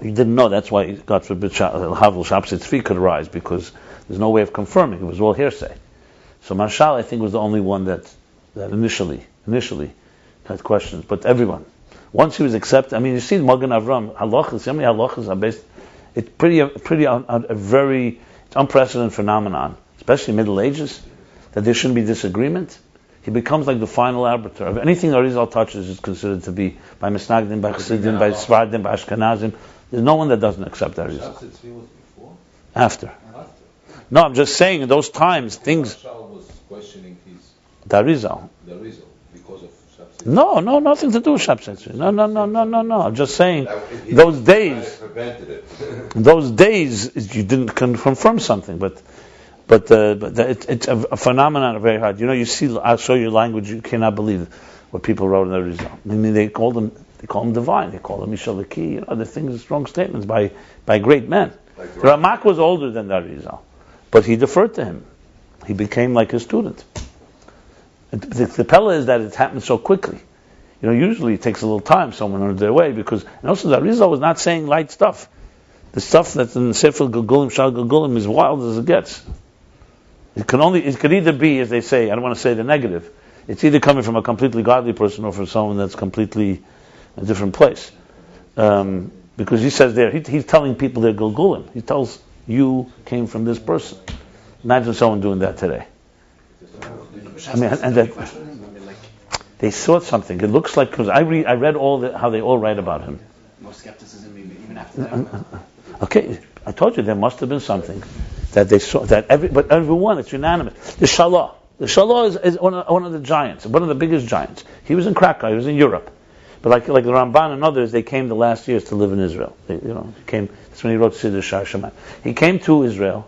S4: He didn't know. That's why, God forbid, Havel Shapsei Tzvi could arise, because there's no way of confirming. It was all hearsay. So Marshal, I think, was the only one that initially had questions. But everyone, once he was accepted, you see Magen Avram halachas. How many halachas are based? It's a very unprecedented phenomenon, especially in Middle Ages, that there shouldn't be disagreement. He becomes like the final arbiter of anything the Arizal touches is considered to be by Misnagdim, by Chassidim, by Svardim, by Ashkenazim. There's no one that doesn't accept the Arizal. After. No, I'm just saying in those times things.
S5: was questioning
S4: The Arizal.
S5: because of Shabbat.
S4: No, nothing to do with Shabbat. No. I'm just saying those days you didn't confirm something, but it's a phenomenon very hard. You see, I'll show you language you cannot believe what people wrote in the Arizal. I mean, they call him divine. They call him Mishalaki. Other things, strong statements by great men. Like the Ramak was older than the Arizal, but he deferred to him. He became like his student. The Pella is that it happened so quickly. Usually it takes a little time, someone earns their way, and also the Arizal was not saying light stuff. The stuff that's in the Sefer Gilgulim, Shal Gilgulim, is wild as it gets. It could either be, as they say, I don't want to say the negative, it's either coming from a completely godly person or from someone that's completely a different place. Because he says there, he's telling people they're Gilgulim. He tells you came from this person. Imagine someone doing that today. I mean, and that they saw something. It looks like, because I read how they all write about him.
S3: More skepticism even after that.
S4: Okay, I told you there must have been something that they saw. But everyone, it's unanimous. The Shalah is one of the giants, one of the biggest giants. He was in Krakow. He was in Europe. But like the Ramban and others, they came the last years to live in Israel. He came. That's when he wrote Siddur Shar Shemayim. He came to Israel.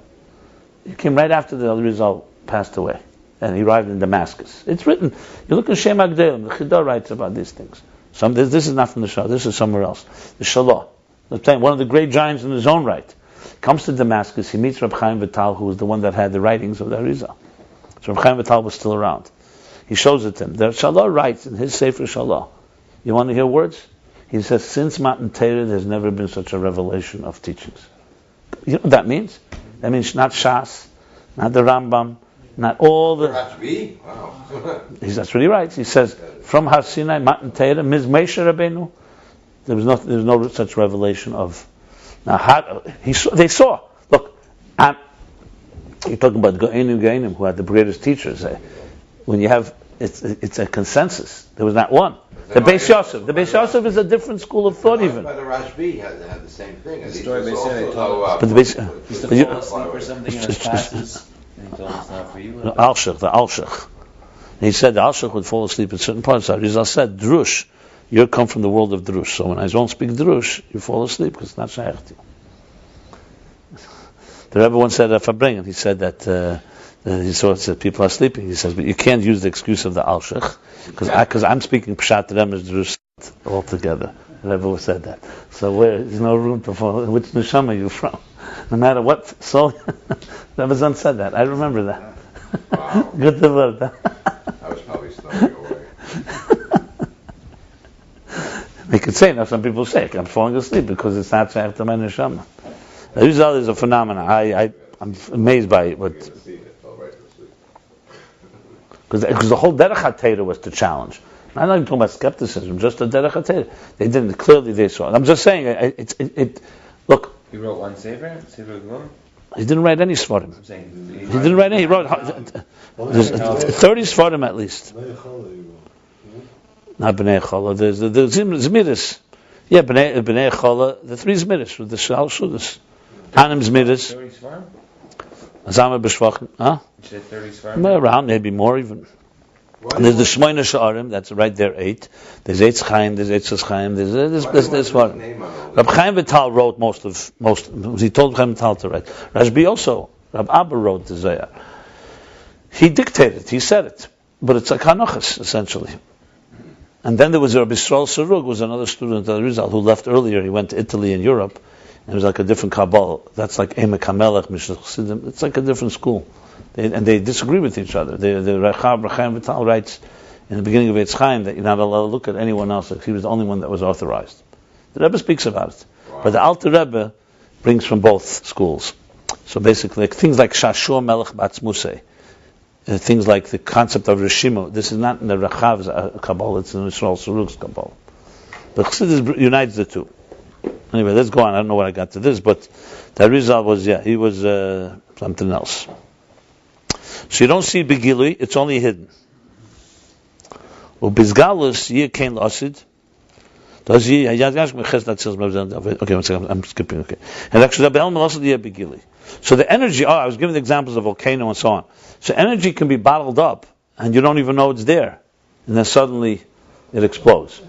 S4: He came right after the Arizal passed away, and he arrived in Damascus. It's written. You look at Shem Agdelim. The Chida writes about these things. This is not from the Shalah. This is somewhere else. The Shalah, one of the great giants in his own right, comes to Damascus. He meets Reb Chaim Vital, who was the one that had the writings of the Arizal. So Reb Chaim Vital was still around. He shows it to him. The Shalah writes in his Sefer Shalah. You want to hear words? He says, since Matan Torah, there's never been such a revelation of teachings. You know what that means? That means not Shas, not the Rambam, not all the...
S5: Rabbi? Wow.
S4: That's what he writes. He says, from Har Sinai, Matan Torah, Ms. Moshe Rabbeinu, there's no such revelation of... Now, they saw. Look, you're talking about Go'enim, who had the greatest teachers. When you have... It's a consensus. There was not one. The Beis Yosef is a different school of thought even.
S5: But the Rabbi had the same thing.
S6: The story they said
S5: He
S6: fall asleep or something in his classes, and he told us not for you.
S4: The Alshach. He said the Alshach would fall asleep in certain parts. Rizal said, Drush, you come from the world of Drush. So when I don't speak Drush, you fall asleep because it's not shaykh to you. The Rebbe once said at Fabringen, he said that he saw that people are sleeping. He says, but you can't use the excuse of the Alshach because I'm speaking Pshat Remesh Drush altogether. The Rebbe said that. So there's no room to fall. Which neshama are you from? No matter what soul. Rebbe Zon said that. I remember that.
S5: Wow.
S4: Good to learn that.
S5: I was probably snoring away.
S4: They could say, now some people say, I'm falling asleep because it's not shaykh to my neshama. The result is a phenomenon. I'm amazed by it. Because the whole Derech HaTorah was to challenge. I'm not even talking about skepticism, just the Derech HaTorah. They didn't, clearly they saw it. I'm just saying, look.
S6: He wrote one Sefer Glum?
S4: He didn't write any Sfarim.
S6: I'm saying,
S4: He didn't write any, he wrote 30 Sfarim at least. Not B'nai Chala, there's the Zmiris. Yeah, B'nai Chala, the 3 Zmiris, with the Shal Shudas. Anim Zmiris.
S6: 30 Svarim?
S4: Azama B'Shvachim, huh?
S6: You said 30 Svarim?
S4: Around, maybe more even. There's the Shmoyna Sha'arim, that's right there, 8. There's Eitz Chaim, there's Eitz Chaim, there's one. Rab Chaim Vital wrote most. He told Chaim Vital to write. Rashbi also, Rab Abba wrote the Zohar. He dictated, he said it. But it's like Hanochas, essentially. And then there was Rabbi Yisrael Sarug, was another student of the Rizal, who left earlier. He went to Italy and Europe. And it was like a different Kabbalah. That's like Emek HaMelech, Mishal Chassidim. It's like a different school. They disagree with each other. The Rechab Chaim Vital writes in the beginning of Eitz Chaim that you're not allowed to look at anyone else. He was the only one that was authorized. The Rebbe speaks about it. Wow. But the Alter Rebbe brings from both schools. So basically, things like Shashua Melech Batzmusei, things like the concept of Rishimu. This is not in the Rechav's Kabbalah, it's in Yisrael Sarug's Kabbalah. But Chassidus unites the two. Anyway, let's go on. I don't know what I got to this, but the Arizal was, he was something else. So you don't see Begilui, it's only hidden. Ubizgalus Yikein Lasid. Does he? Okay, one second. I'm skipping. Okay, and actually, so the energy. I was giving the examples of volcano and so on. So energy can be bottled up, and you don't even know it's there, and then suddenly it explodes.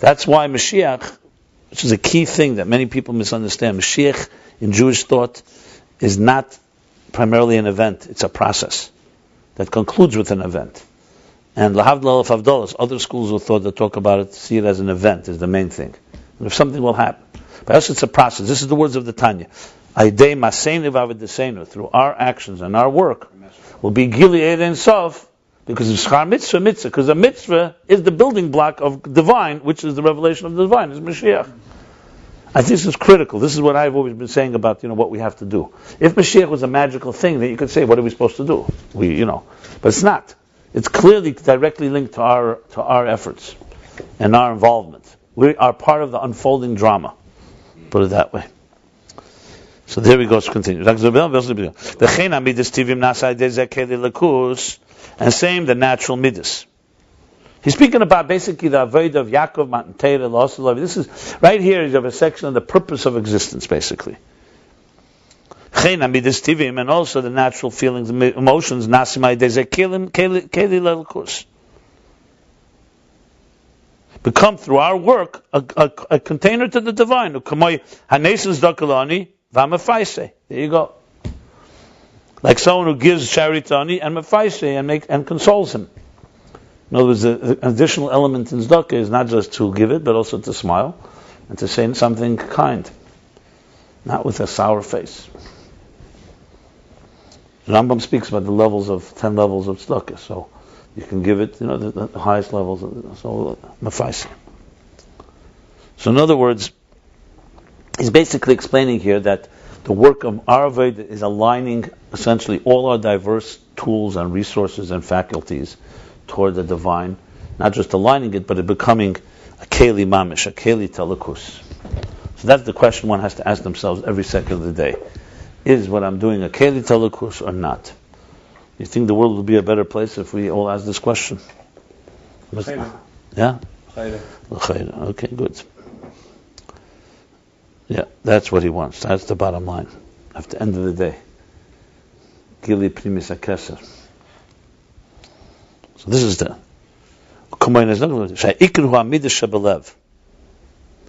S4: That's why Mashiach, which is a key thing that many people misunderstand. Mashiach in Jewish thought is not primarily an event; it's a process that concludes with an event. And Lahavdal of Avdolas, other schools of thought that talk about it, see it as an event, is the main thing. And if something will happen. But also it's a process. This is the words of the Tanya. Through our actions and our work, will be Gilead and Sof, because it's Schar Mitzvah, because the Mitzvah is the building block of divine, which is the revelation of the divine, is Mashiach. I think this is critical. This is what I've always been saying about, what we have to do. If Mashiach was a magical thing, then you could say, what are we supposed to do? But it's not. It's clearly directly linked to our efforts and our involvement. We are part of the unfolding drama. Put it that way. So there we go. Let's continue. And same, the natural midas. He's speaking about basically the avodah of Yaakov, Matan Torah, loss of love. This is right here. You have a section on the purpose of existence, basically. And also the natural feelings and emotions become through our work a container to the divine. There you go. Like someone who gives charity to Ani and Mefaise and consoles him. In other words, the additional element in tzedakah is not just to give it, but also to smile and to say something kind, not with a sour face. The Rambam speaks about the levels of 10 levels of tzedakah, so you can give it, the highest levels. So Mefaise. So in other words, he's basically explaining here that the work of our avodah is aligning essentially all our diverse tools and resources and faculties toward the divine, not just aligning it, but it becoming a keli mamish, a keli telekus. So that's the question one has to ask themselves every second of the day. Is what I'm doing a keli telekus or not? You think the world would be a better place if we all ask this question? Yeah? Okay, good. Yeah, that's what he wants. That's the bottom line. At the end of the day. Gili primis akeser. So this is the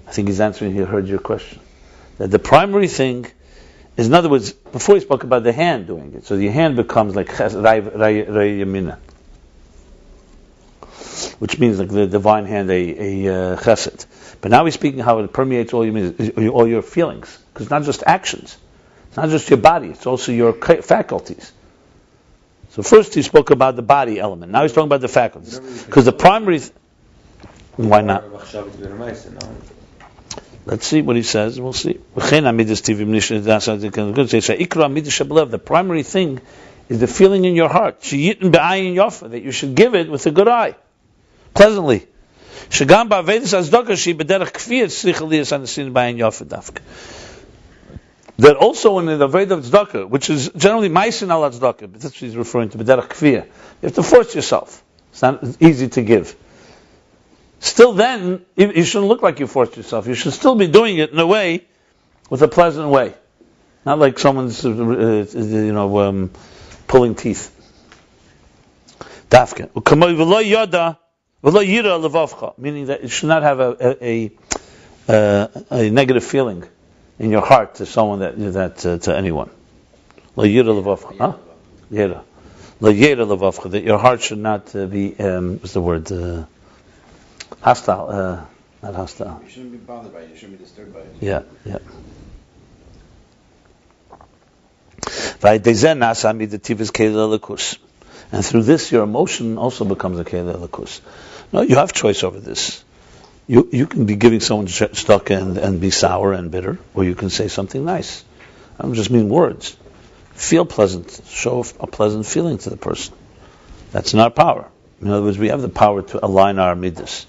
S4: I think he's answering, he heard your question. That the primary thing is, in other words, before he spoke about the hand doing it, so the hand becomes like yamina, which means like the divine hand, a chesed. But now he's speaking how it permeates all your feelings, because it's not just actions, it's not just your body, it's also your faculties. So first he spoke about the body element. Now he's talking about the faculties, because the primary. Why not? Let's see what he says, and we'll see. The primary thing is the feeling in your heart that you should give it with a good eye, pleasantly. That also in the Avodah of Tzedakah, which is generally Maisin al Tzedakah, but that's what he's referring to, B'derech Kfiyah. You have to force yourself. It's not easy to give. Still then, you shouldn't look like you forced yourself. You should still be doing it in a way, with a pleasant way. Not like someone's, pulling teeth. Dafka. Meaning that you should not have a negative feeling in your heart to someone to anyone. That your heart should not be what's the word? Hostile. Not hostile.
S3: You shouldn't be bothered by it. You shouldn't be disturbed by it.
S4: Yeah. And through this, your emotion also becomes a keli elikus. No, you have choice over this. You can be giving someone stuck and be sour and bitter, or you can say something nice. I don't just mean words. Feel pleasant. Show a pleasant feeling to the person. That's in our power. In other words, we have the power to align our midas.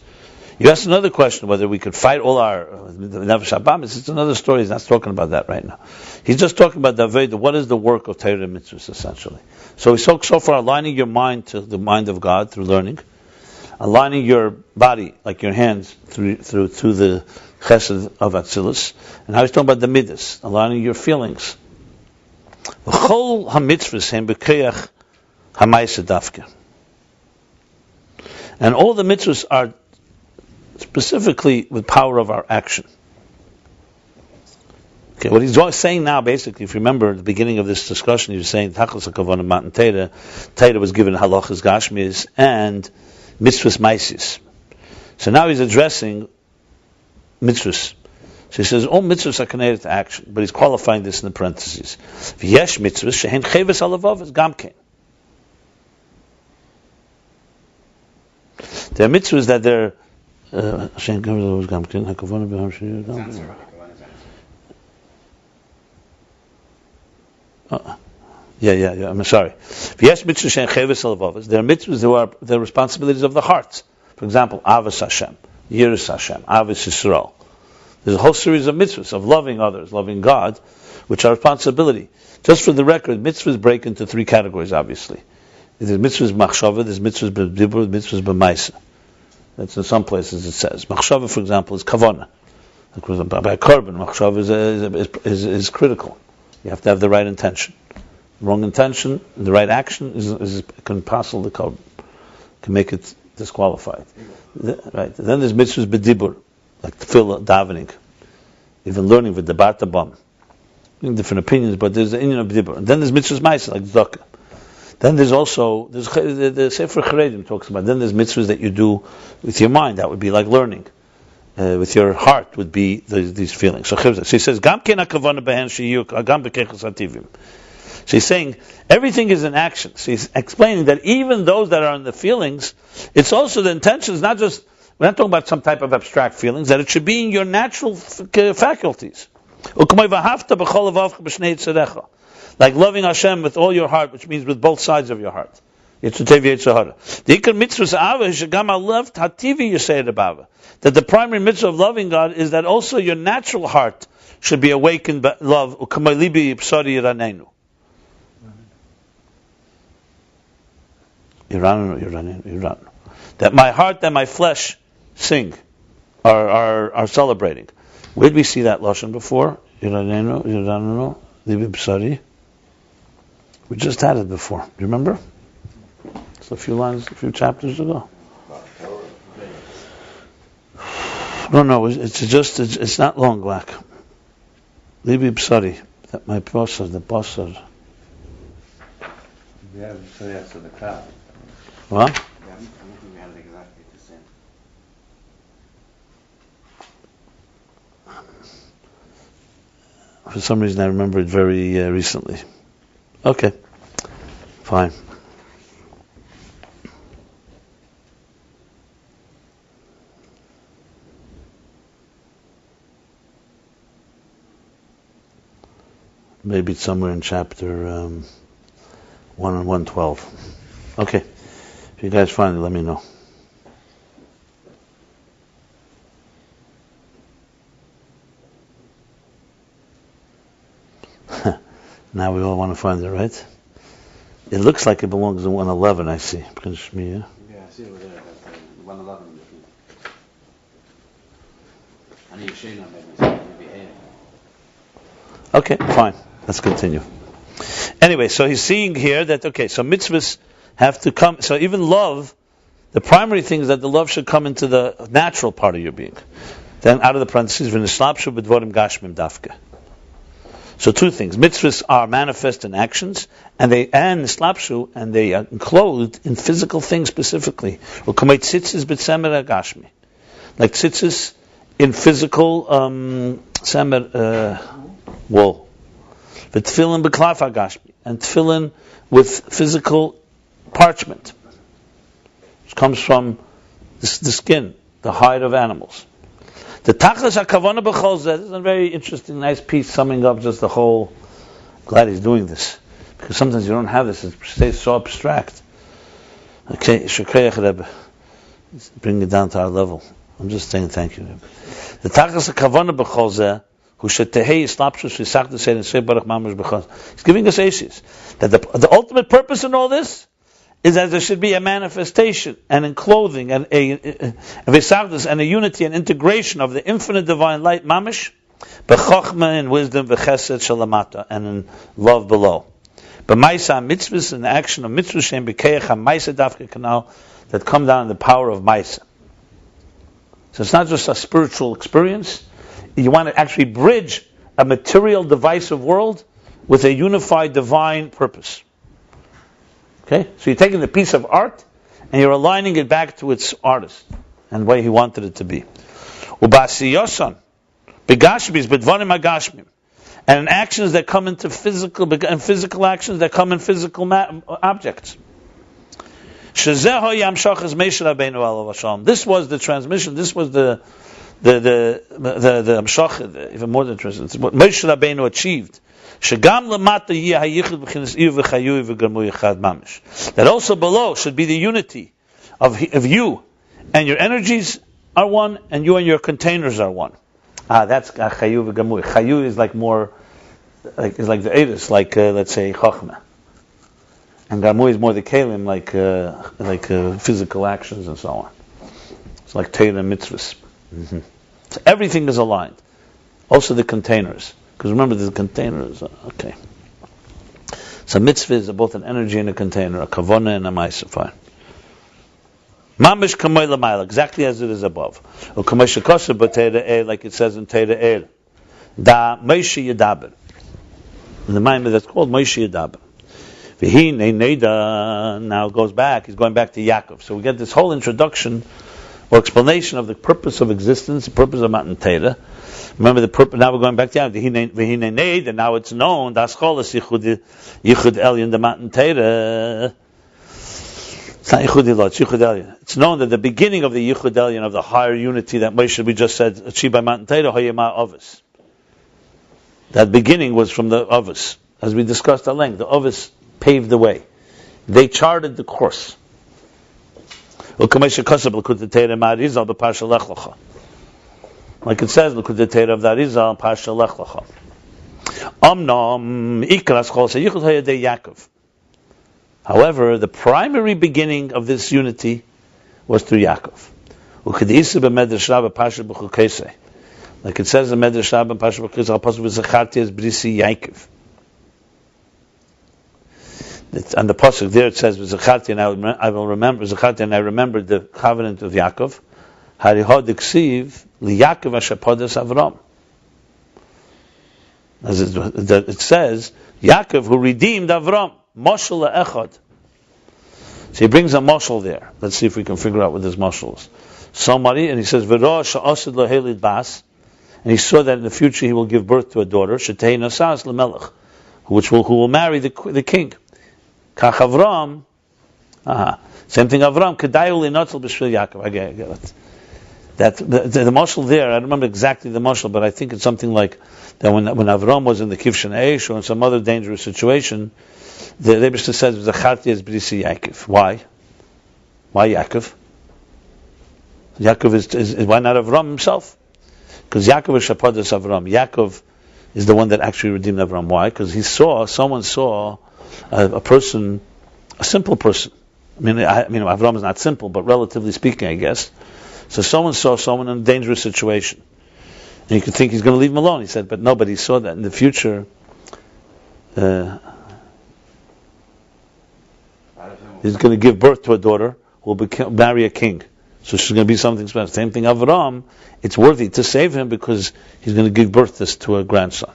S4: You asked another question, whether we could fight all our nefesh habamis. It's another story. He's not talking about that right now. He's just talking about the Avodah. What is the work of Torah mitzvahs, essentially? So we spoke so far aligning your mind to the mind of God through learning. aligning your body, like your hands, through the chesed of Atzilus. And now he's talking about the midas, aligning your feelings. V'chol hamitzvahs hem b'keyach hamaisa dafka. And all the mitzvahs are specifically with power of our action. Okay, what he's saying now, basically, if you remember at the beginning of this discussion, he was saying Tachlis HaKavana Matan Torah. Torah was given halachas gashmis and mitzvahs maisis. So now he's addressing mitzvahs. So he says all mitzvahs are connected to action, but he's qualifying this in the parentheses. V'yesh mitzvahs shehen cheves halavav gamkein. There are mitzvahs that they're shehen cheves halavav gamkein. Hakavana b'ham sheyeh gamkein. I'm sorry. Yes, mitzvahs and cheves halvavos. There are mitzvahs who are the responsibilities of the heart. For example, avos Hashem, yiras Hashem, avos Yisrael. There's a whole series of mitzvahs of loving others, loving God, which are responsibility. Just for the record, mitzvahs break into three categories. Obviously, there's mitzvahs machshava, there's mitzvahs b'dibur, mitzvahs b'maisa. That's in some places it says. Machshava, for example, is kavana. By korban, machshava is critical. You have to have the right intention. Wrong intention, the right action can passel the korban, can make it disqualified. Right. Then there's mitzvahs b'dibur, like tefillah, davening, even learning with the bartabam. Different opinions, but there's the inyan of b'dibur. And then there's mitzvahs ma'aseh, like tzedakah. Then there's also the Sefer Charedim talks about. Then there's mitzvahs that you do with your mind. That would be like learning. With your heart would be these feelings. So he says, "Gam ken hakavana behen sheyuk gam bekechas hativim." So he's saying everything is in action. So he's explaining that even those that are in the feelings, it's also the intentions. Not just we're not talking about some type of abstract feelings. That it should be in your natural faculties. Like loving Hashem with all your heart, which means with both sides of your heart. That the primary mitzvah of loving God is that also your natural heart should be awakened by love. That my heart and my flesh sing, are celebrating. Where did we see that lashon before? We just had it before. Do you remember? It's a few chapters ago. No, it's not long, Black. Libi Psari, that my basar, the basar.
S6: Yeah, so the crowd.
S4: What?
S3: I don't think we had it exactly the same.
S4: For some reason I remember it very recently. Okay, fine. Maybe it's somewhere in chapter 1 and 112. Okay. If you guys find it, let me know. Now we all want to find it, right? It looks like it belongs in 111, I see.
S3: Yeah, I see it over there. 111. I need Shana maybe here.
S4: Okay, fine. Let's continue. Anyway, so he's seeing here that, so mitzvahs have to come, so even love, the primary thing is that the love should come into the natural part of your being. Then out of the parentheses, v'nislapshu b'dvarim gashmim dafka. So two things. Mitzvahs are manifest in actions, and they are enclosed in physical things specifically. Like tzitzis in physical wool. But tefillin b'klaf hagashmi, and tefillin with physical parchment, which comes from the skin, the hide of animals. The tachlis hakavana b'chol zeh is a very interesting, nice piece summing up just the whole. Glad he's doing this, because sometimes you don't have this; it stays so abstract. Okay, shukreich Rebbe, bring it down to our level. I'm just saying thank you, Rebbe. The tachlis hakavana b'chol zeh. He's giving us aces that the ultimate purpose in all this is that there should be a manifestation and in clothing and a unity and integration of the infinite divine light, mamish, b'chochma in wisdom, v'chesed shalamata, and in love below. But Maisa mitzvahs in the action of mitzvah shem b'keich ha-Maisa dafka canal that come down in the power of Maisa. So it's not just a spiritual experience. You want to actually bridge a material divisive world with a unified divine purpose. Okay? So you're taking the piece of art and you're aligning it back to its artist and the way he wanted it to be. Ubasiyosan, begashmis, bedvanim agashmim, and in actions that come into physical, and physical actions that come in physical objects. Shazeho yamshachas Moshe Rabbeinu alav hashalom. This was the transmission. This was the amshach, even more than transmission. What Moshe Rabbeinu achieved. That also below should be the unity of you and your energies are one, and you and your containers are one. That's chayu v'gamui. Chayu is like more, like is like the edus, like let's say chochmah, and gamui is more the kelim, like physical actions and so on. It's like Torah and mitzvahs. Mm-hmm. So everything is aligned. Also the containers. Because remember, the containers. Okay. So mitzvahs are both an energy and a container, a kavona and a ma'aser. Fine. Mamish kamoy l'mayla, exactly as it is above. Or kamoy shekosher b'teira like it says in Teira El. Da Moshe Yedaber. In the Maimon that's called Moshe Yedaber. V'hi neida. Now it goes back. He's going back to Yaakov. So we get this whole introduction or explanation of the purpose of existence, the purpose of Matan Torah. Remember the purpose. Now we're going back to Yaakov. And now it's known. Das cholas yichud elyon the Matan Torah. It's not yichud elyon. It's yichud elyon. It's known that the beginning of the yichud elyon of the higher unity that Moshe we just said achieved by Matan Torah hoyema avos. That beginning was from the avos, as we discussed at length. The avos paved the way. They charted the course. Like it says, look at the Torah of the Arizal, Pasha Lech Lecha. Ikras Chol Yichud Hayadei Yaakov. However, the primary beginning of this unity was through Yaakov. Like it says in Medrash Rabbah, Pasha B'Chukesei, Al Pasuk V'Zacharti as Brisi Yaakov. And the pasuk there it says V'Zacharti, and I will remember Zacharti, and I remembered the covenant of Yaakov. Harihod Iksiv LiYaakov Ashapodas Avram. As it says, Yaakov who redeemed Avram, Moshel Echad. So he brings a moshel there. Let's see if we can figure out what this moshel is. Somebody, and he says, V'ro Sha'osid Lo Helid Bas, and he saw that in the future he will give birth to a daughter, Shetei Nasas LeMelech, who will marry the king. Kach Avram, same thing Avram, Kedayu Linotzel B'Shvil Yaakov. I get it. That the mashal there, I don't remember exactly the mashal, but I think it's something like that when Avram was in the Kivshan Eish or in some other dangerous situation, the Rebbe says Zacharti as Brisi Yaakov. Why? Why Yaakov? Yaakov is why not Avram himself? Because Yaakov is Shapadas Avram. Yaakov is the one that actually redeemed Avram. Why? Because someone saw a person, a simple person. I mean, Avram is not simple, but relatively speaking, I guess. So someone saw someone in a dangerous situation. And you could think he's going to leave him alone. He said, but nobody saw that in the future. He's going to give birth to a daughter who will marry a king. So she's going to be something special. Same thing, Avram, it's worthy to save him because he's going to give birth to a grandson.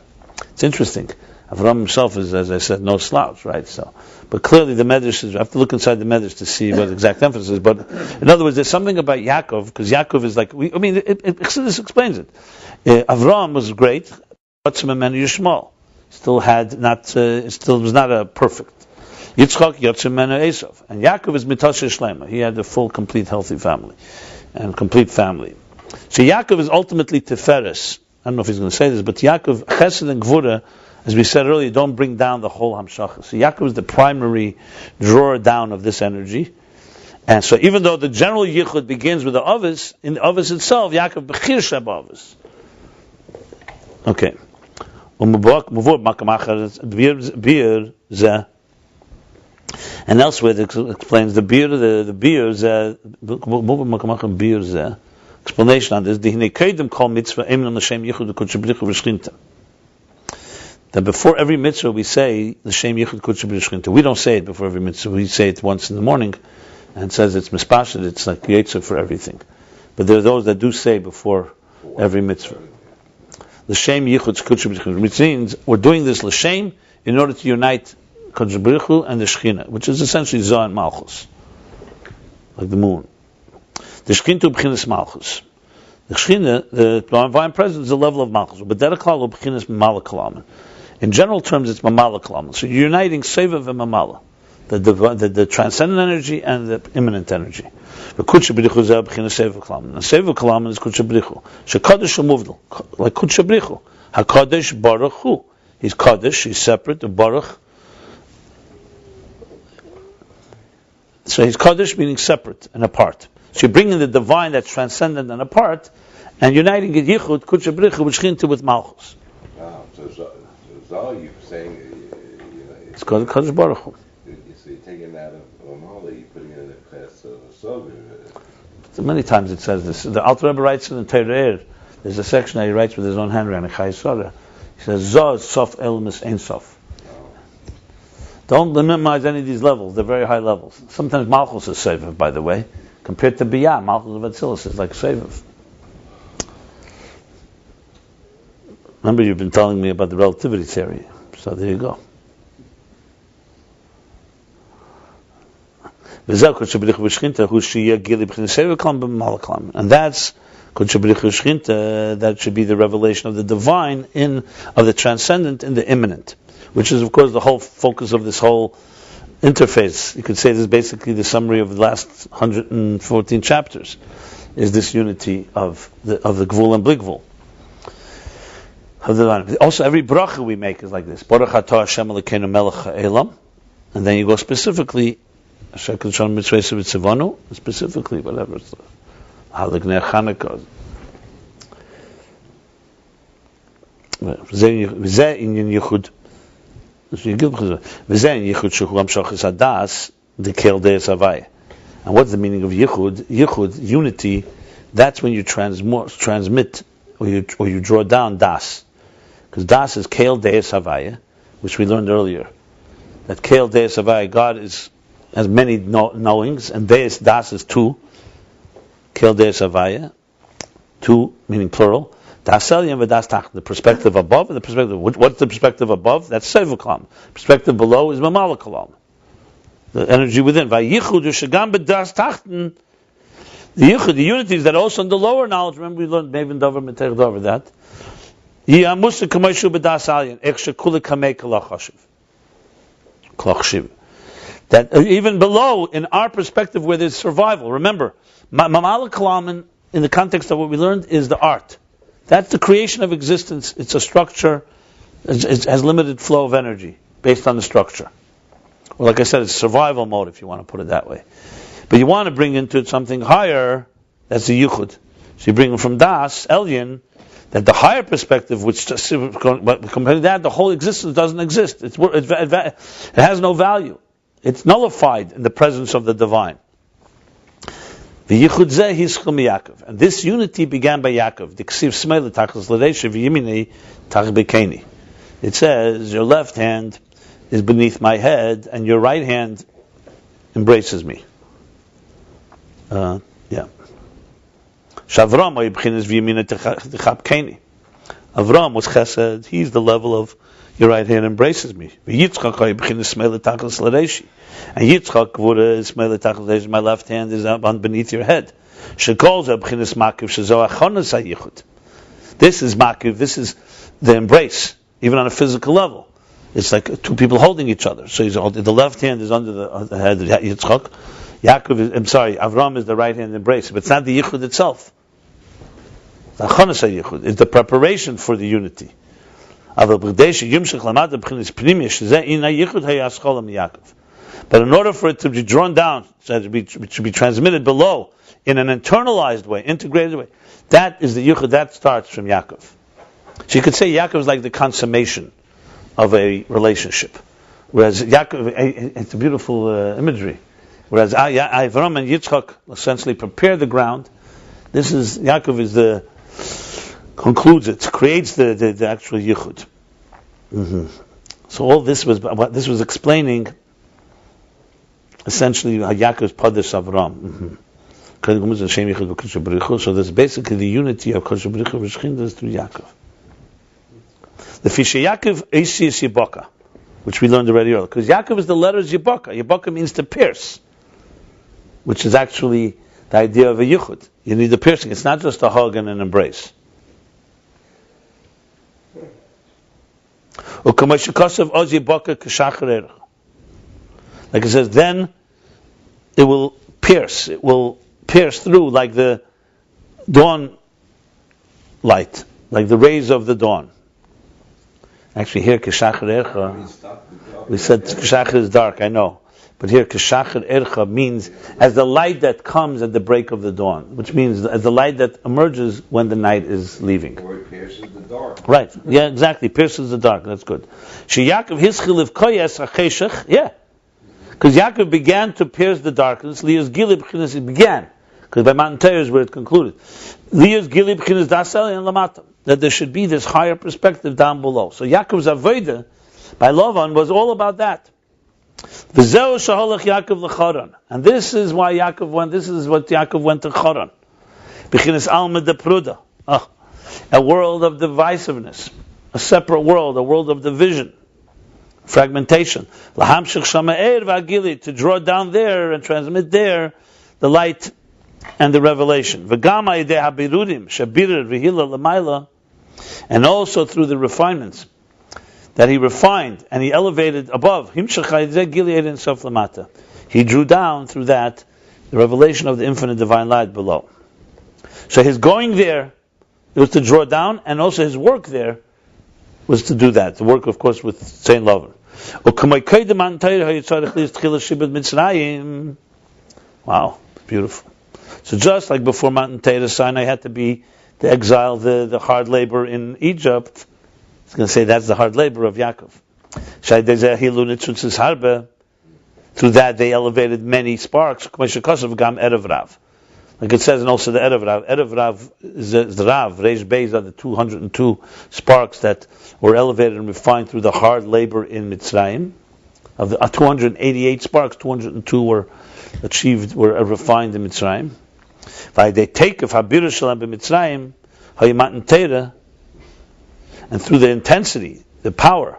S4: It's interesting. Avram himself is, as I said, no slouch, right? So, but clearly the Medrash is, I have to look inside the Medrash to see what the exact emphasis is. But in other words, there's something about Yaakov, because Yaakov is like, this explains it. Avram was great, but Yishmael still was not a perfect. Yitzchak Yotzim Menu Esav, and Yaakov is Mitashe Shlema. He had a full, complete, healthy family, and complete family. So Yaakov is ultimately Tiferes. I don't know if he's going to say this, but Yaakov Chesed and Gvura, as we said earlier, don't bring down the whole Hamshachah. So Yaakov is the primary drawer down of this energy. And so even though the general Yichud begins with the Avos, in the Avos itself, Yaakov Bechir Sheb Avos. Okay. And elsewhere it explains the beers, explanation on this, that before every mitzvah we say L'Shem Yichud Kudsha B'Shchinta. We don't say it before every mitzvah. We say it once in the morning, and it says it's mispashad. It's like Yetzer for everything. But there are those that do say before every mitzvah L'Shem Yichud Kudsha B'Shchinta, which means we're doing this L'Shem in order to unite Kodesh Baruch Hu and the Shechina, which is essentially Zoh and Malchus, like the moon. The Shechinta B'chinas Malchus. The Shechina, the divine presence, is the level of Malchus. But that Klal B'chinas Malakalaman. In general terms, it's Mamala Kalam. So you're uniting Sevav and Mamala, the transcendent energy and the immanent energy. The Kudsha B'richu Zeh B'chinas Sevav Kalam. And Sevav Kalam is Kudsha B'richu. Shekadosh Muvdal, like Kudsha B'richu. HaKadosh Baruch Hu. He's Kadosh, he's separate. The Baruch. So he's Kadosh meaning separate and apart. So you're bringing the divine that's transcendent and apart, and uniting it Yichud Kudsha B'richu B'Shchinta with Malchus.
S5: Wow. So you're saying,
S4: it's called Kadosh Baruch Hu.
S5: So you're taking that of Amala, you're putting it in the class of Soviet.
S4: So many times it says this. The Alter Rebbe writes in the Torah. There's a section that he writes with his own handwriting, Chai Sorah. He says, Zoh is Sof Elmas Ein Sof. Don't minimize any of these levels. They're very high levels. Sometimes Malchus is Sevav, by the way. Compared to Biyah, Malchus of Atzilus is like Sevav. Remember, you've been telling me about the relativity theory. So there you go. And that's Kodesh B'rich Shechinta, that should be the revelation of the divine of the transcendent in the immanent, which is of course the whole focus of this whole interface. You could say this is basically the summary of the last 114 chapters, is this unity of the Gvul and Bligvul. Also, every bracha we make is like this. Baruch atah Hashem Elokeinu melech ha'olam, and then you go specifically, specifically whatever. Halagnei Chanukah. V'zeh inyan yichud. V'zeh yichud shehu amshachas hadas dekel deis havaya. And what's the meaning of yichud? Yichud, unity. That's when you transmit or you draw down das. Because das is Keil Deis Havaya, which we learned earlier. That Keil Deis Havaya, God has many knowings, and Deis, das is two. Keil Deis Havaya, two, meaning plural. Das Elyon v'das Tach, the perspective above and the perspective. What's the perspective above? That's Sevav Kalam. Perspective below is Mamala Kalam. The energy within. Vayichud u'shagam b'das Tachten. The yichud, the unity is that also in the lower knowledge. Remember we learned Maven Dover, Metech Dover, that. That even below, in our perspective, where there's survival, remember, Mamala Kalam in the context of what we learned is the art. That's the creation of existence. It's a structure, it has limited flow of energy based on the structure. Well, like I said, it's survival mode, if you want to put it that way. But you want to bring into it something higher, that's the Yichud. So you bring it from Das, Elyon, that the higher perspective, which compared to that, the whole existence doesn't exist. It has no value. It's nullified in the presence of the divine. The Yichud Zeh Hischel Yaakov, and this unity began by Yaakov. It says, your left hand is beneath my head, and your right hand embraces me. Avram was chesed, he's the level of your right hand embraces me. And Yitzchak is my left hand is up beneath your head. This is makiv, this is the embrace, even on a physical level. It's like two people holding each other. So the left hand is under the head of Yitzchak. Avram is the right hand embrace, but it's not the yichud itself. The achanas hayichud is the preparation for the unity. But in order for it to be drawn down, it should be transmitted below in an internalized way, integrated way. That is the yichud that starts from Yaakov. So you could say Yaakov is like the consummation of a relationship. Whereas Yaakov, it's a beautiful imagery. Whereas Avram and Yitzchak essentially prepare the ground. This is Yaakov concludes it, creates the actual yichud. Mm-hmm. So all this was explaining essentially how Yaakov's Padesh Avram. Mm-hmm. So there's basically the unity of Kodesh Baruch Hu V'Shechinah through Yaakov. The Fisher Yaakov Eisius Yibaka, which we learned already earlier, because Yaakov is the letters Yibaka. Yibaka means to pierce, which is actually the idea of a yichud. You need the piercing. It's not just a hug and an embrace. Like it says, then it will pierce. It will pierce through like the dawn light, like the rays of the dawn. Actually, here Kishachar Ercha, we said Kishachar is dark. I know. But here, Kishachar Ercha means as the light that comes at the break of the dawn, which means as the light that emerges when the night is leaving.
S5: Or it pierces the dark.
S4: Right. Yeah, exactly. Pierces the dark. That's good. She Yaakov Hischil Koyes Acheshach. Yeah. Because Yaakov began to pierce the darkness. Lias Gilib B'chinas, it began. Because by Mount Teir is where it concluded. Lias Gilib B'chinas Dasel and Lamata. That there should be this higher perspective down below. So Yaakov's Avodah by Lavan was all about that. V'zeu shaholach Yaakov l'Charan, and this is why Yaakov went. This is what Yaakov went to Charan. B'chinas alma de pruda, a world of divisiveness, a separate world, a world of division, fragmentation. Lahamshich shamaer v'agili, to draw down there and transmit there the light and the revelation. V'gama idei habirudim shabirir v'hila l'mayla, and also through the refinements that he refined and he elevated above. He drew down through that the revelation of the infinite divine light below. So his going there, it was to draw down, and also his work there was to do that. The work, of course, with Saint Lavan. Wow, beautiful. So just like before Mountain Torah, Sinai had to be the exile, the hard labor in Egypt. It's going to say that's the hard labor of Yaakov. Through that they elevated many sparks. Like it says, and also the Erev Rav. Erev Rav is the Rav. Reish Beis are the 202 sparks that were elevated and refined through the hard labor in Mitzrayim. Of the 288 sparks, 202 were refined in Mitzrayim. They take of Habir Shalom b'Mitzrayim, Hayimatan Teira, and through the intensity, the power,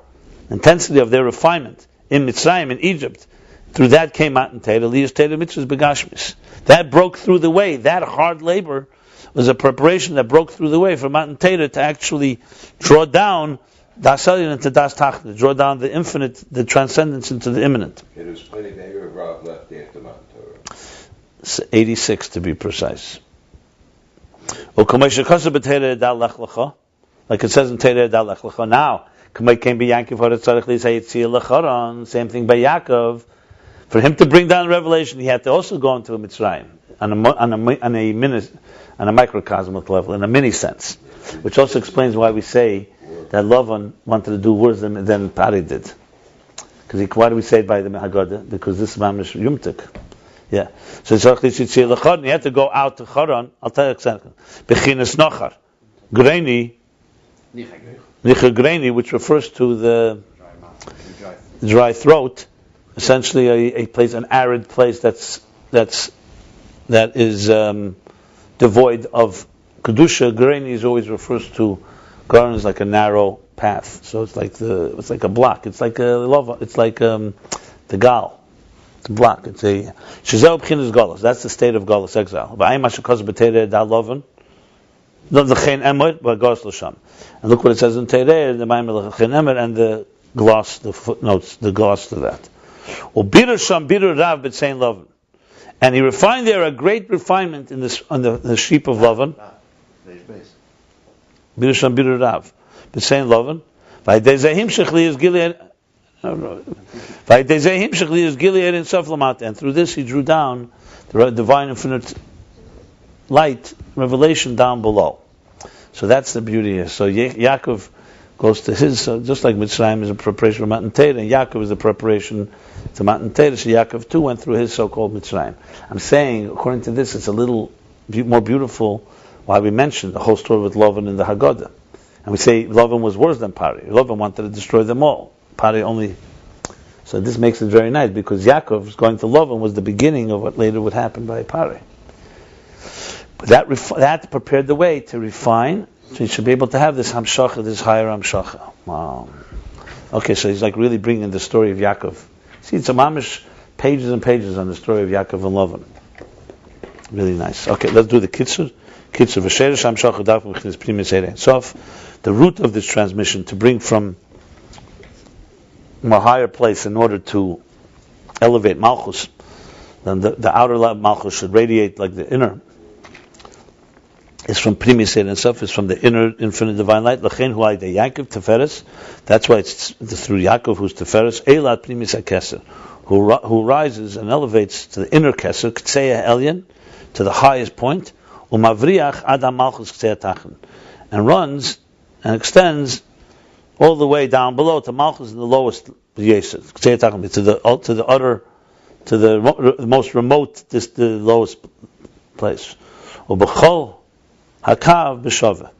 S4: intensity of their refinement in Mitzrayim, in Egypt, through that came Matan Teira, Liyas Teira Mitzvahs Begashmis. That broke through the way. That hard labor was a preparation that broke through the way for Matan Teira to actually draw down Das Elyon into Das Tachta, draw down the infinite, the transcendence into the imminent.
S5: It was plenty of Erev left after Matan Torah.
S4: 86 to be precise. Like it says in Teireh Dalech Lecha. Now, came by Yaakov for the Tzarech L'Yisayitzi Lecharon. Same thing by Yaakov. For him to bring down revelation, he had to also go into a Mitzrayim on a microcosmic level, in a mini sense, which also explains why we say that Lavan wanted to do worse than Pari did. Why do we say it by the Haggadah? Because this is Mamish Yumtik. Yeah. So Tzarech L'Yisayitzi Lecharon. He had to go out to Charan. I'll tell you exactly. Bechinas Nochar. Greini. Nicha, which refers to the dry throat, essentially a place, an arid place that is devoid of kedusha. Greini always refers to Garan is like a narrow path, so it's like a block. It's like a lava. It's like the gal. It's a block. It's a shizeh b'chinas galus. That's the state of galus, exile. And look what it says in Teireh, the Maimel Chen Emer, and the gloss, the footnotes, the gloss to that. And he refined there a great refinement in this on the sheep of Lavan. Bir Sham Bir Rav, b'Tzein Lavan. V'Aydezehim Shechli is Gilead. V'Aydezehim Shechli is Gilead in Saflamat, and through this he drew down the divine infinite light revelation down below. So that's the beauty here. So Yaakov
S1: goes to his, just like Mitzrayim is a preparation for Matan Torah, and Yaakov is a preparation to Matan Torah, so Yaakov too went through his so-called Mitzrayim. I'm saying, according to this, it's a little more beautiful why we mentioned the whole story with Lavan in the Haggadah. And we say Lavan was worse than Pari. Lavan wanted to destroy them all. Pari only... So this makes it very nice, because Yaakov's going to Lavan was the beginning of what later would happen by Pari. But that prepared the way to refine, so you should be able to have this Hamshacha, this higher Hamshacha. Wow. Okay, so he's like really bringing the story of Yaakov. See, it's a mamish, pages and pages on the story of Yaakov and Lavan. Really nice. Okay, let's do the Kitzur. Kitzur v'sheresh Hamshacha daf m'chnis primis Ein Sof. The root of this transmission to bring from a higher place in order to elevate Malchus, then the outer level Malchus should radiate like the inner. It's from Primis Ein Sof, it's from the inner infinite divine light. L'chein hu al yedei Yaakov Teferes. That's why it's through Yaakov who's Teferes. Eilat Primis HaKeser, who rises and elevates to the inner Keser, K'tseya Elyon, to the highest point, Umavriach Adam Malchus K'tseya Tachan, and runs and extends all the way down below to Malchus in the lowest Yeser, K'tseya Tachan, to the most remote, the lowest place. Ubechol Hakav b'shava,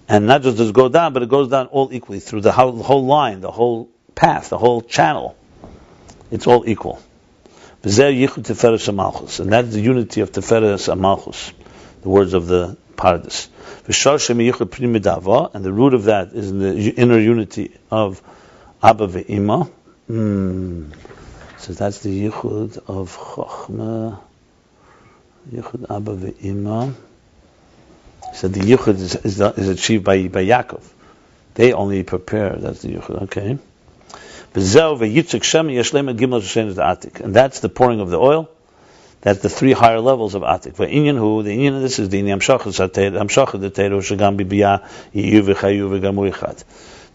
S1: and not just does it go down, but it goes down all equally through the whole line, the whole path, the whole channel. It's all equal. V'zeh yichud teferes hamalchus, and that's the unity of teferes hamalchus, the words of the Pardes. V'shar shem yichud pnimi dava, and the root of that is in the inner unity of Abba ve'Ima. So that's the yichud of Chochmah, yichud Abba ve'Ima. So the Yuchud is achieved by Yaakov. They only prepare. That's the Yuchud. Okay. And that's the pouring of the oil. That's the three higher levels of Atik. The Inyan of this is the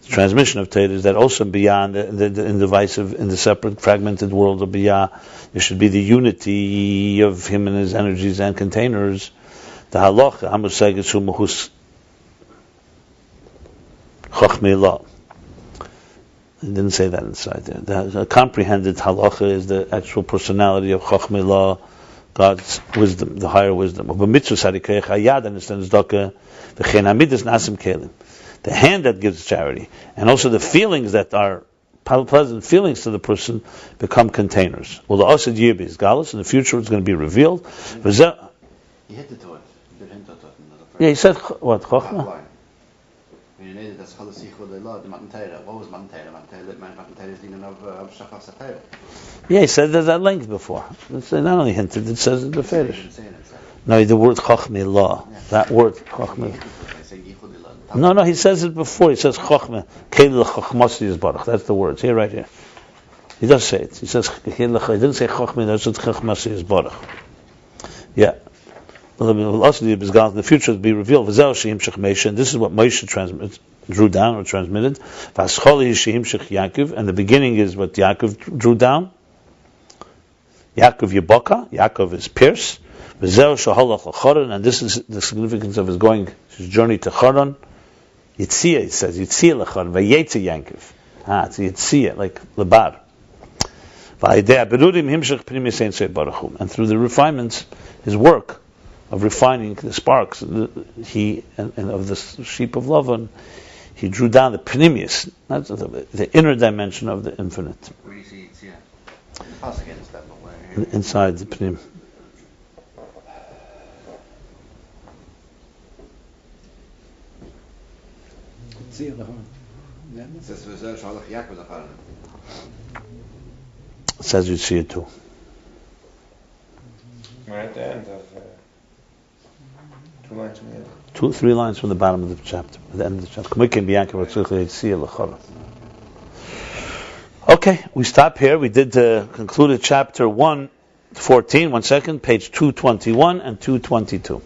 S1: transmission of Torah is that also beyond in the separate fragmented world of Biyah, there should be the unity of him and his energies and containers. The halacha hamuseged shu mahus chochmei la. It didn't say that inside there. The comprehended halacha is the actual personality of chochmei la, God's wisdom, the higher wisdom. But mitzvah sarikayach hayad understands daka v'chein hamidus nasim kelim. The hand that gives charity, and also the feelings that are pleasant feelings to the person become containers. Well, the osad yibis galus in the future it's going to be revealed.
S3: He hit it to it.
S1: Yeah, he said what? Chochmah?
S3: What was Matan Torah? Is dealing of Shachas Torah.
S1: Yeah, he said there's that length before. It's not only hinted, it says in the Ferish. No, the word Chochmah law. That word Chochmah. No, he says it before. He says Chochmah. Keil Chochmasi is Baruch. That's the words. Here, right here. He does say it. He says, he didn't say Chochmah, he said Chochmasi is Baruch. Yeah. In the future, it will be revealed. This is what Moshe drew down or transmitted. And the beginning is what Yaakov drew down. Yaakov Yeboka. Yaakov is pierce. And this is the significance of his journey to Charan. Yitzia, it says, Yitzia lecharan. Vayetze Yankov. It's Yitzia, like Lebar. And through the refinements, his work of refining the sparks, he and of the sheep of Lavan, he drew down the pnimius, not the inner dimension of the infinite.
S3: Where do you see it's
S1: inside the pnim. It says you see it too.
S6: Right at the end of 2 lines from the end.
S1: 3 lines from the bottom of the chapter, at the end of the chapter. Okay, we stop here. We did concluded chapter 114, 1 second, page 221 and 222.